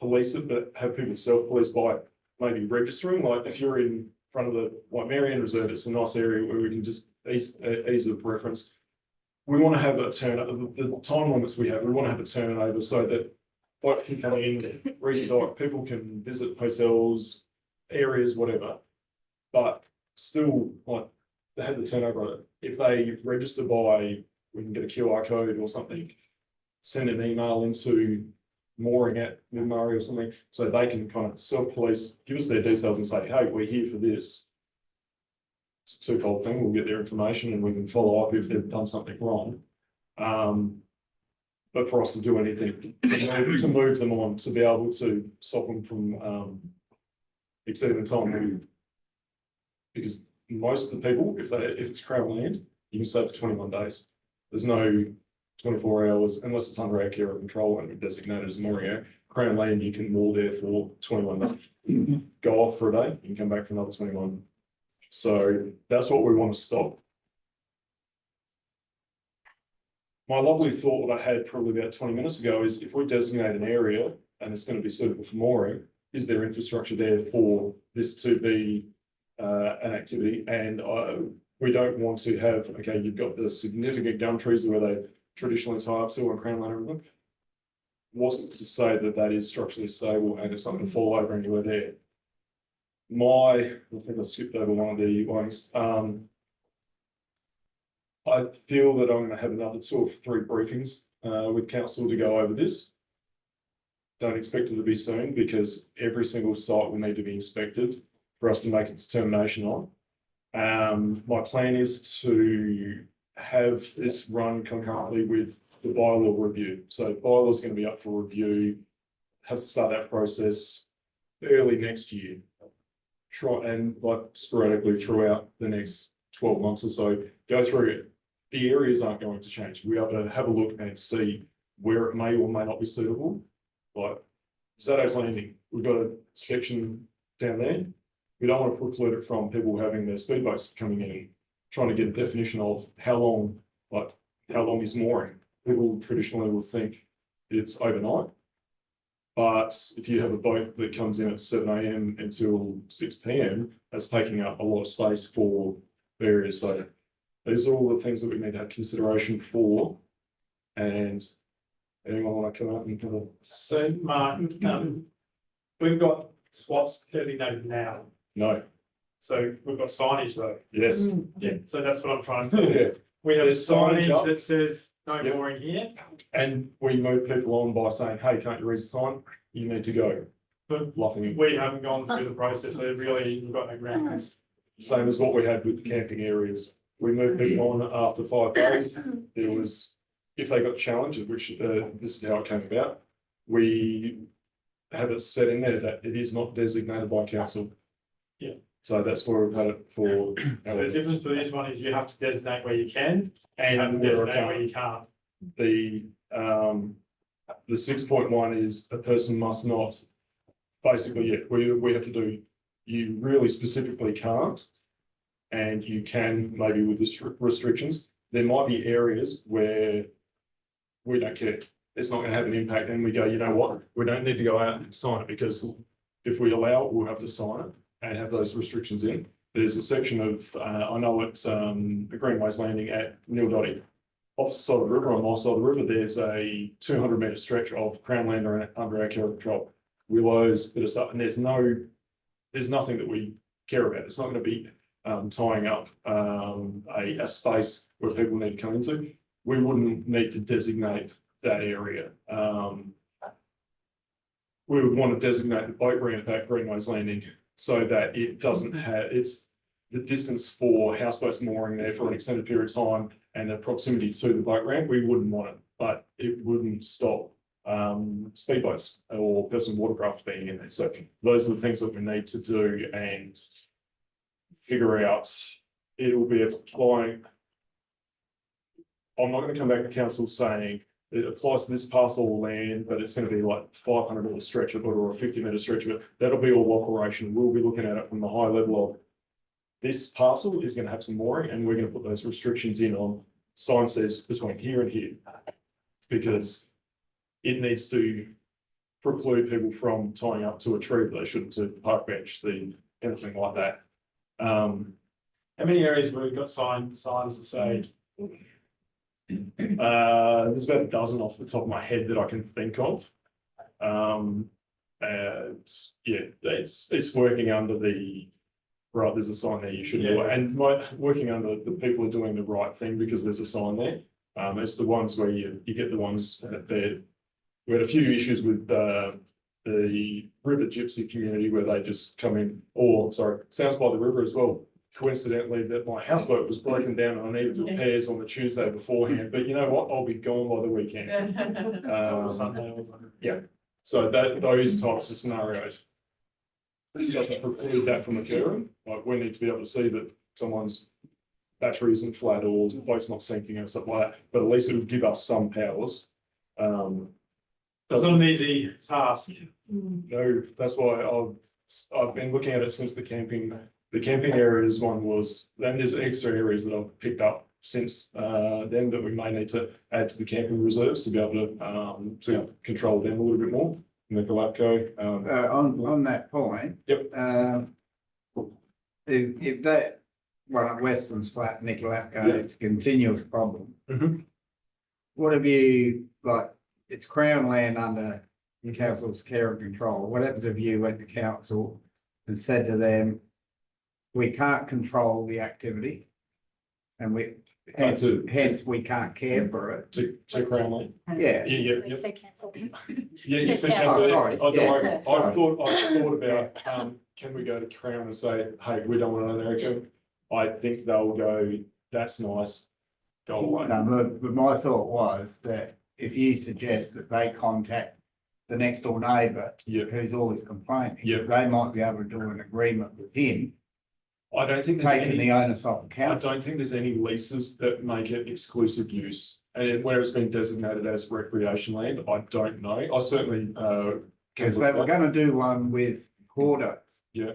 police it, but have people self-police by maybe registering. Like if you're in front of the Marianne Reserve, it's a nice area where we can just ease of reference. We want to have a turnover, the time limits we have, we want to have a turnover so that boats can come in, restock, people can visit hotels, areas, whatever, but still like they have the turnover on it. If they register by, we can get a QR code or something, send an email into mooring at Murray or something, so they can kind of self-police, give us their details and say, hey, we're here for this. It's a twofold thing. We'll get their information and we can follow up if they've done something wrong. But for us to do anything, to move them on, to be able to stop them from exceeding the time limit. Because most of the people, if it's Crown land, you can stay for 21 days. There's no 24 hours, unless it's under our care or control and we designate it as mooring area. Crown land, you can moor there for 21 days. Go off for a day, you can come back for another 21. So that's what we want to stop. My lovely thought that I had probably about 20 minutes ago is if we designate an area and it's going to be suitable for mooring, is there infrastructure there for this to be an activity? And we don't want to have, okay, you've got the significant gum trees where they traditionally tie up to on Crown Land and everything. Wasn't to say that that is structurally stable and it's not going to fall over anywhere there. I think I skipped over one of the ones. I feel that I'm going to have another 2 or 3 briefings with council to go over this. Don't expect it to be soon because every single site will need to be inspected for us to make a determination on. My plan is to have this run concurrently with the bylaw review. So bylaw is going to be up for review. Have to start that process early next year. Try and like sporadically throughout the next 12 months or so, go through it. The areas aren't going to change. We have to have a look and see where it may or may not be suitable. Like Zadok's Landing, we've got a section down there. We don't want to preclude it from people having their speedboats coming in, trying to get a definition of how long is mooring. People traditionally will think it's overnight. But if you have a boat that comes in at 7 AM until 6 PM, that's taking up a lot of space for various. So these are all the things that we need to have consideration for. And anyone want to come out and kind of? So Mark, we've got spots designated now. No. So we've got signage though. Yes. Yeah, so that's what I'm trying to say. Yeah. We have There's signage signage up. that says no Yep. mooring here, And we move people on by saying, hey, can't you read the sign? You need to go. but Laughing. we haven't gone through the process, so really, we've got no grounds. Same as what we had with the camping areas. We moved people on after 5 days. There was, if they got challenged, which this is how it came about, we have it set in there that it is not designated by council. Yeah. So that's where we've had it for. So the difference for this one is you have to designate where you can and you have to where I designate can't. where you can't. The 6.1 is a person must not, basically, yeah, we have to do, you really specifically can't. And you can maybe with the restrictions, there might be areas where we don't care. It's not going to have an impact. And we go, you know what, we don't need to go out and sign it because if we allow it, we'll have to sign it and have those restrictions in. There's a section of, I know it's the Greenways Landing at Nildotty. Off the side of the river, on my side of the river, there's a 200-metre stretch of Crown land under our care and control. Willows, bit of stuff, and there's nothing that we care about. It's not going to be tying up a space where people need to come into. We wouldn't need to designate that area. We would want to designate the boat ramp at Greenways Landing so that it doesn't have, it's the distance for houseboats mooring there for an extended period of time and the proximity to the boat ramp. We wouldn't want it, but it wouldn't stop speedboats or personal watercraft being in there. So those are the things that we need to do and figure out. It'll be applying. I'm not going to come back to council saying it applies to this parcel of land, but it's going to be like 500-metre stretch of it or a 50-metre stretch of it. That'll be all operational. We'll be looking at it from the high level of this parcel is going to have some mooring, and we're going to put those restrictions in on sign says between here and here, because it needs to preclude people from tying up to a tree that they shouldn't, to the park bench, anything like that. How many areas where we've got signs to say? There's about a dozen off the top of my head that I can think of. It's working under the right. There's a sign there. You should do it, and working under the people are doing the right thing because there's a sign there. It's the ones where you get the ones that we had a few issues with the river gypsy community where they just come in. Or sorry, Sounds by the River as well. Coincidentally, that my houseboat was broken down and I needed repairs on the Tuesday beforehand. But you know what? I'll be gone by the weekend. Yeah. So those types of scenarios. This doesn't preclude that from occurring. Like we need to be able to see that someone's battery isn't flat or the boat's not sinking or something like that, but at least it would give us some powers. It's not an easy task. No, that's why I've been looking at it since the camping areas one was, then there's extra areas that I've picked up since then that we may need to add to the camping reserves to be able to control them a little bit more. Make a lap go. On that point. Yep. If that one at Westlands Flat, Nicolapco, Yeah. it's a continuous problem. Mhm. What have you, like, it's Crown land under council's care and control. What happens if you went to council and said to them, we can't control the activity? And hence we can't care for it. To Crown Land. Yeah. Yeah. You say cancel. Yeah, you Says said council. council. Oh, sorry. I don't Yeah. know. I've thought about, can we go to Crown and say, hey, we don't want an American? I think they'll go, that's nice, go away. No, but my thought was that if you suggest that they contact the next door neighbour Yeah, who's always complaining, Yeah. they might be able to do an agreement with him, I don't think there's taking any, the onus off the I council. don't think there's any leases that make it exclusive use. And where it's been designated as recreation land, I don't know. I certainly, Because they were gonna do one with Cordos. Yeah.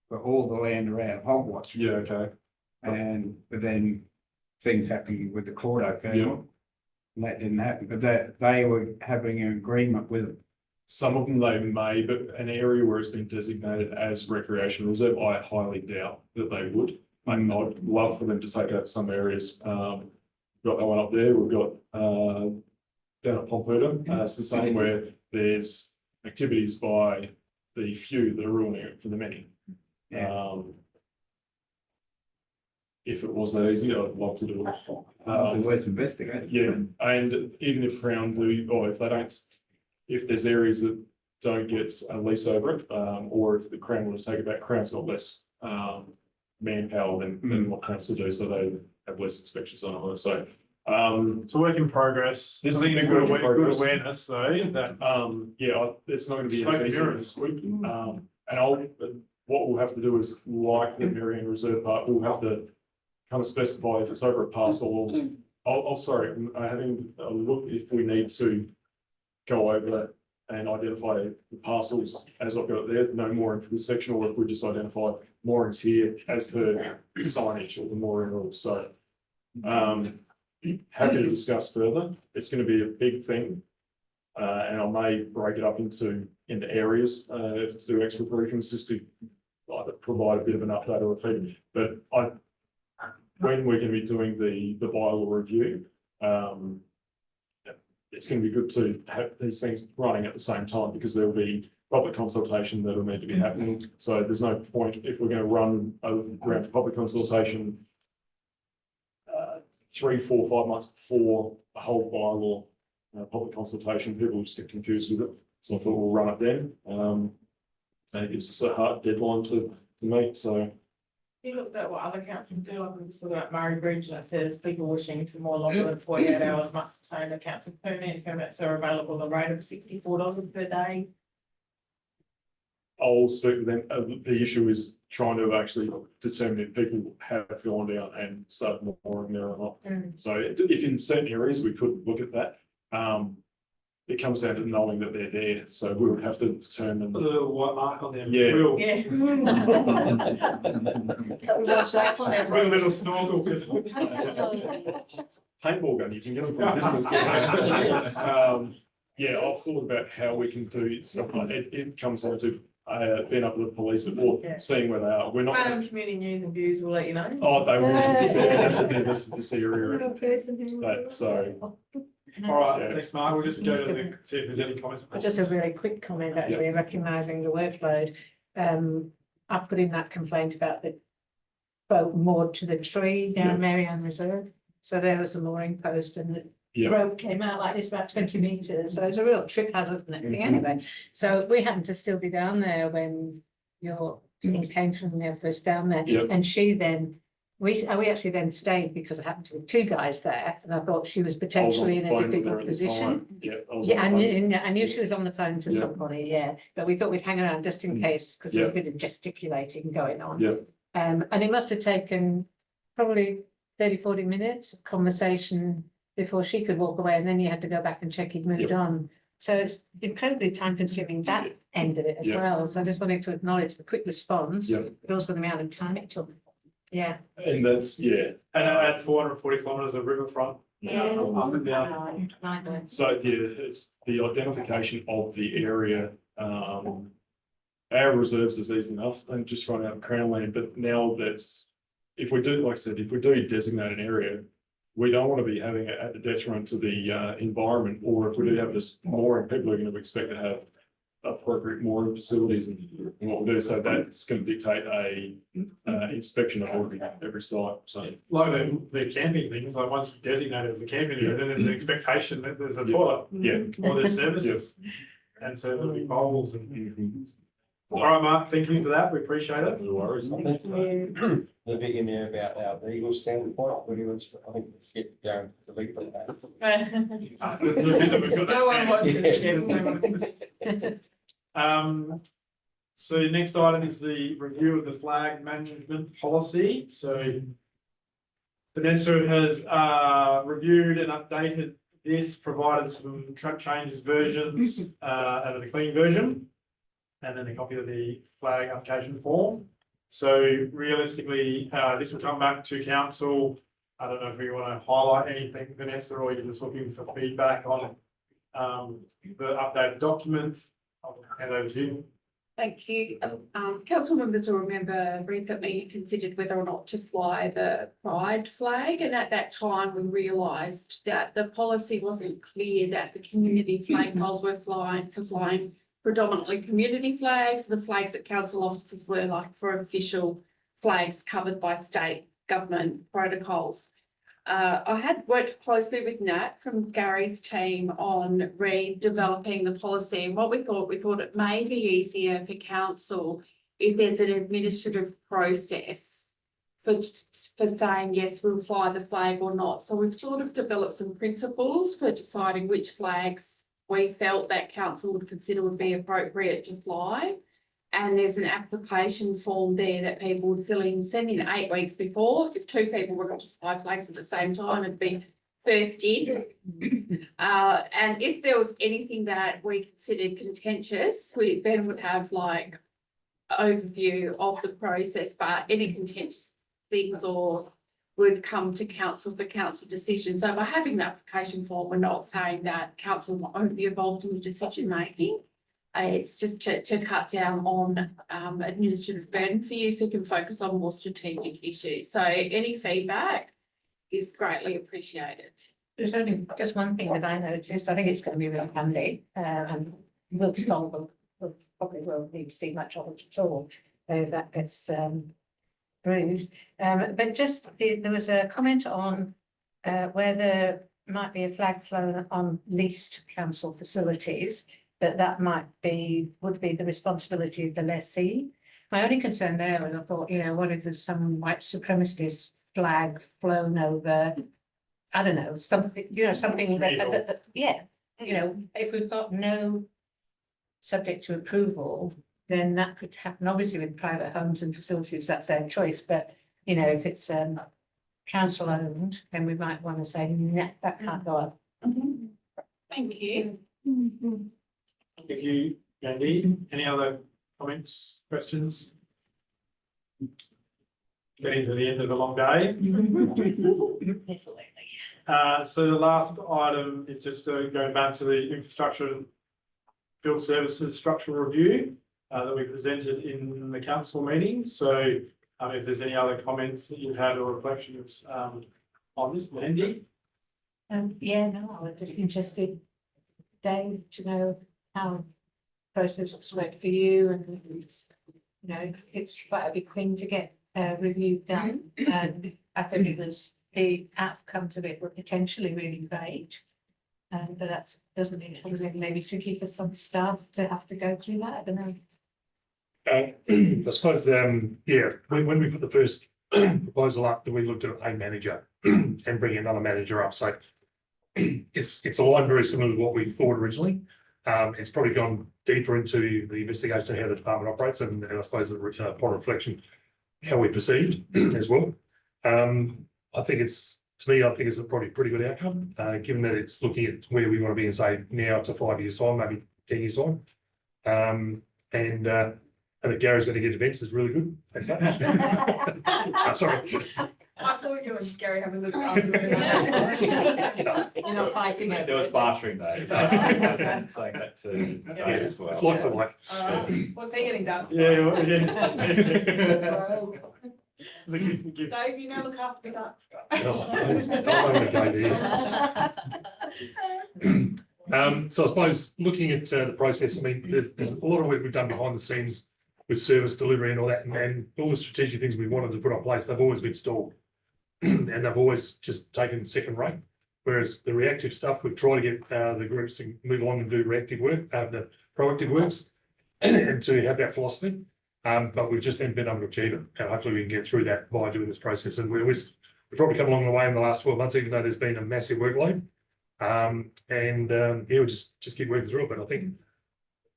For all the land around Hogwarts, Yeah, okay. but then things happened with the Cordo family. Yeah. And that didn't happen, but they were having an agreement with, Some of them they may, but an area where it's been designated as recreation reserve, I highly doubt that they would. And I'd love for them to take over some areas. Got that one up there. We've got down at Pomputa. It's the same where there's activities by the few that are ruining it for the many. Yeah. If it was that easy, I'd love to do it. let's investigate. Yeah, and even if Crown do, or if they don't, if there's areas that don't get a lease over it, or if the Crown want to take it back, Crown's got less manpower than what Crown's to do, so they have less inspections on it. So It's a work in progress. This is I think a it's work good in progress. awareness though, that yeah, it's not going to be Smoke as and easy mirrors. as Squid. What we'll have to do is, like the Marion Reserve Park, we'll have to kind of specify if it's over a parcel or, sorry, I'm having a look if we need to go over that and identify the parcels as I've got it there, no mooring for this section, or if we just identify moorings here as per signage or the mooring rules. So happy to discuss further. It's going to be a big thing. And I may break it up into areas to do extra briefings just to either provide a bit of an update or a feed. But when we're going to be doing the bylaw review, it's going to be good to have these things running at the same time because there will be public consultation that will need to be happening. So there's no point if we're going to run a round of public consultation 3, 4, 5 months before a whole bylaw public consultation, people just get confused with it. So I thought we'll run it then. And it gives us a hard deadline to meet. So You looked at what other councils do, like we saw that Murray Bridge, that says people wishing for more longer than 48 hours must obtain a council permit. Permits are available at a rate of $64 per day. I'll speak with them. The issue is trying to actually determine if people have gone down and started mooring there or not. So if in certain areas we could look at that, it comes down to knowing that they're there. So we would have to determine. the little white mark on them. Yeah. Real, Yeah. real little snorkel. Paintball gun, you can get them from a distance. Yeah, I've thought about how we can do stuff like it. It comes down to being able to police it or Yeah. seeing where they are. We're not. Random community news and views will let you know. Oh, they will. That's this area. But so. All right, thanks, Mark. We'll just go to see if there's any comments. Just a really quick comment, actually, recognising the workload. I put in that complaint about the boat moored to the tree down Marianne Reserve. So there was a mooring post and the Yeah. rope came out like this, about 20 metres. So it's a real trip hazard and everything anyway. So we happened to still be down there when your team came from there first down there. Yep. And she then, we actually then stayed because I happened to be 2 guys there and I thought she was potentially in a difficult position. Yeah. Yeah, I knew she was on the phone to somebody, yeah, but we thought we'd hang around just in case, because there's a bit of gesticulating going on. Yeah. And it must have taken probably 30, 40 minutes of conversation before she could walk away, and then you had to go back and check he'd moved on. So it's incredibly time consuming that end of it as Yeah. well. So I just wanted to acknowledge the quick response, Yeah. but also the amount of time it took. Yeah. And that's, yeah, And at 440 kilometres of riverfront. Up and down. Nightmare. so yeah, it's the identification of the area. Our reserves is easy enough and just run out Crown land, but now that's, if we do, like I said, if we do designate an area, we don't want to be having it at the detriment to the environment, or if we do have just more, people are going to expect to have appropriate mooring facilities and what we do. So that's going to dictate a inspection of every site. So Like the camping things, like once you designate it as a camping area, then there's an expectation that there's a toilet. yeah, Or there's services. And so there'll be bowls and. All right, Mark, thank you for that. We appreciate it. no worries. The bit in there about our legal standpoint, when he was, I think, fit going to delete that. No one watches it, Jeff, no one watches. So next item is the review of the flag management policy. So Vanessa has reviewed and updated this, provided some track changes versions and a clean version, and then a copy of the flag application form. So realistically, this will come back to council. I don't know if we want to highlight anything, Vanessa, or you're just looking for feedback on the updated document. I'll hand over to you. Thank you. Council members will remember recently you considered whether or not to fly the Pride flag, and at that time we realised that the policy wasn't clear that the community flag poles were flying predominantly community flags. The flags at council offices were like for official flags covered by state government protocols. I had worked closely with Nat from Gary's team on redeveloping the policy, and what we thought it may be easier for council if there's an administrative process for saying, yes, we'll fly the flag or not. So we've sort of developed some principles for deciding which flags we felt that council would consider would be appropriate to fly. And there's an application form there that people would fill in, send in 8 weeks before. If 2 people were going to fly flags at the same time, it'd be first in. And if there was anything that we considered contentious, we then would have like overview of the process, but any contentious things or would come to council for council decision. So by having the application form, we're not saying that council won't be involved in the decision making. It's just to cut down on administrative burden for you, so you can focus on more strategic issues. So any feedback is greatly appreciated. There's only just one thing that I noticed. I think it's going to be really handy, and we'll solve. We'll probably won't need to see much of it at all if that gets approved. But just there was a comment on where there might be a flag flown on leased council facilities, that would be the responsibility of the lessee. My only concern there was I thought, what if there's some white supremacist flag flown over, I don't know, something, something that if we've got no subject to approval, then that could happen. Obviously with private homes and facilities, that's their choice, but if it's council owned, then we might want to say, nah, that can't go up. Thank you. Thank you, Andy. Any other comments, questions? Getting to the end of a long day. So the last item is just going back to the infrastructure and field services structural review that we presented in the council meeting. So if there's any other comments that you've had or reflections on this, Andy? Yeah, no, I was just interested, Dave, to know how processes work for you, and it's quite a big thing to get review done. And I think it was the outcomes of it were potentially really great. But that doesn't mean it maybe tricky for some staff to have to go through that. I don't know. I suppose, when we put the first proposal up, that we looked at a manager and bringing another manager up. So it's aligned very similar to what we thought originally. It's probably gone deeper into the investigation of how the department operates, and I suppose upon reflection, how we perceived as well. I think it's, to me, I think it's a probably pretty good outcome, given that it's looking at where we want to be in, say, now to 5 years time, maybe 10 years time. And that Gary's going to get events is really good. Sorry. I saw you and Gary having a little argument. You're not fighting it. There was bartering though. Saying that to Yeah. Dave as well. It's like for like. What's he getting done? Yeah, Dave, you now look after the ducks. So I suppose looking at the process, I mean, there's a lot of work we've done behind the scenes with service delivery and all that, and all the strategic things we wanted to put in place, they've always been stalled. And they've always just taken second rate. Whereas the reactive stuff, we've tried to get the groups to move on and do reactive work, the proactive works, and to have that philosophy. But we've just been able to achieve it, and hopefully we can get through that by doing this process. And we've probably come along the way in the last 12 months, even though there's been a massive workload. Yeah, we'll just keep working through it. But I think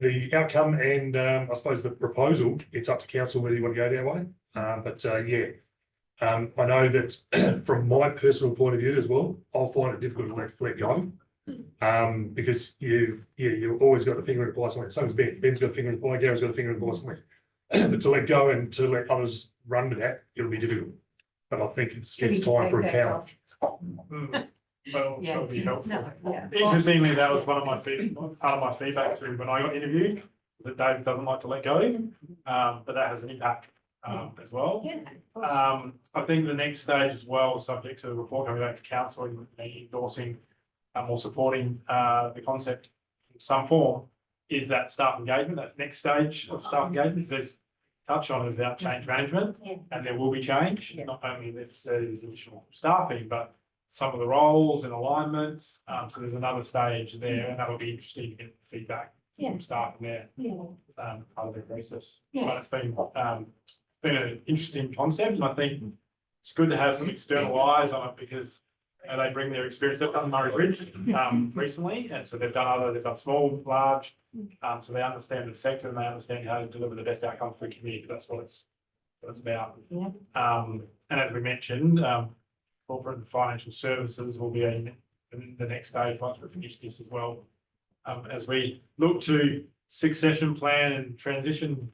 the outcome and I suppose the proposal, it's up to council whether you want to go their way. I know that from my personal point of view as well, I'll find it difficult to let go. Because you've always got a finger in the pie somewhere. Same as Ben. Ben's got a finger in the pie, Gary's got a finger in the pie somewhere. But to let go and to let others run with that, it'll be difficult. But I think it's time for a power. Well, Yeah. that would be helpful. No, yeah. Interestingly, that was part of my feedback to him when I got interviewed, that Dave doesn't like to let go, but that has an impact as well. Yeah, of course. I think the next stage as well, subject to the report coming back to council and endorsing or supporting the concept in some form, is that staff engagement, that next stage of staff engagement. There's touch on it about change management, Yeah. and there will be change, Yeah. not only if there's additional staffing, but some of the roles and alignments. So there's another stage there, and that'll be interesting to get feedback Yeah. from staff in there, Yeah. part of the process. Yeah. But it's been an interesting concept, and I think it's good to have some external eyes on it because they bring their experience. They've done Murray Bridge recently, and so they've done small, large, so they understand the sector and they understand how to deliver the best outcome for the community. That's what it's about. Yeah. And as we mentioned, corporate and financial services will be in the next stage once we finish this as well. As we look to succession plan and transition,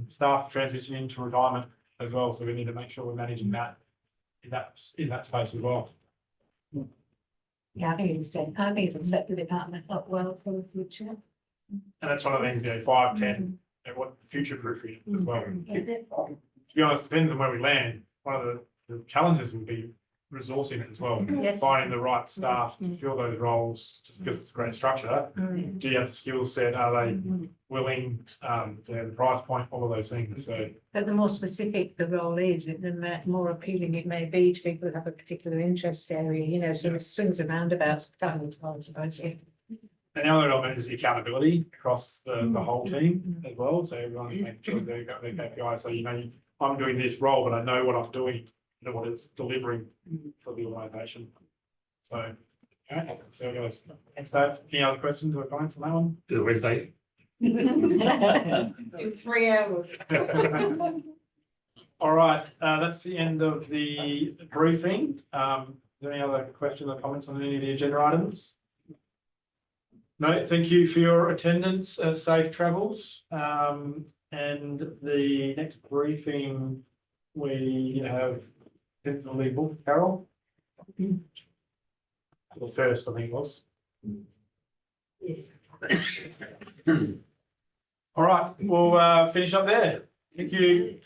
staff transition into retirement as well. So we need to make sure we're managing that in that space as well. Yeah, I think it'll set the department up well for the future. And that's one of the things, 5, 10, and what future proofing as well. Yeah. To be honest, depends on where we land. One of the challenges will be resourcing it as well. Yes. Finding the right staff to fill those roles, just because it's a great structure. Do you have the skill set? Are they willing to have the price point? All of those things. So But the more specific the role is, the more appealing it may be to people who have a particular interest area, so there's swings and roundabouts, I suppose, yeah. and the other element is the accountability across the whole team as well. So everyone making sure they've got their KPI. So I'm doing this role, but I know what I'm doing, what it's delivering for the organisation. So, okay, so guys, thanks, Dave. Any other questions or comments on that one? Is it Wednesday? In 3 hours. All right, that's the end of the briefing. Is there any other questions or comments on any of the agenda items? No, thank you for your attendance, safe travels. And the next briefing, we have definitely booked Carol. The first, I think it was. Yes. All right, we'll finish up there. Thank you.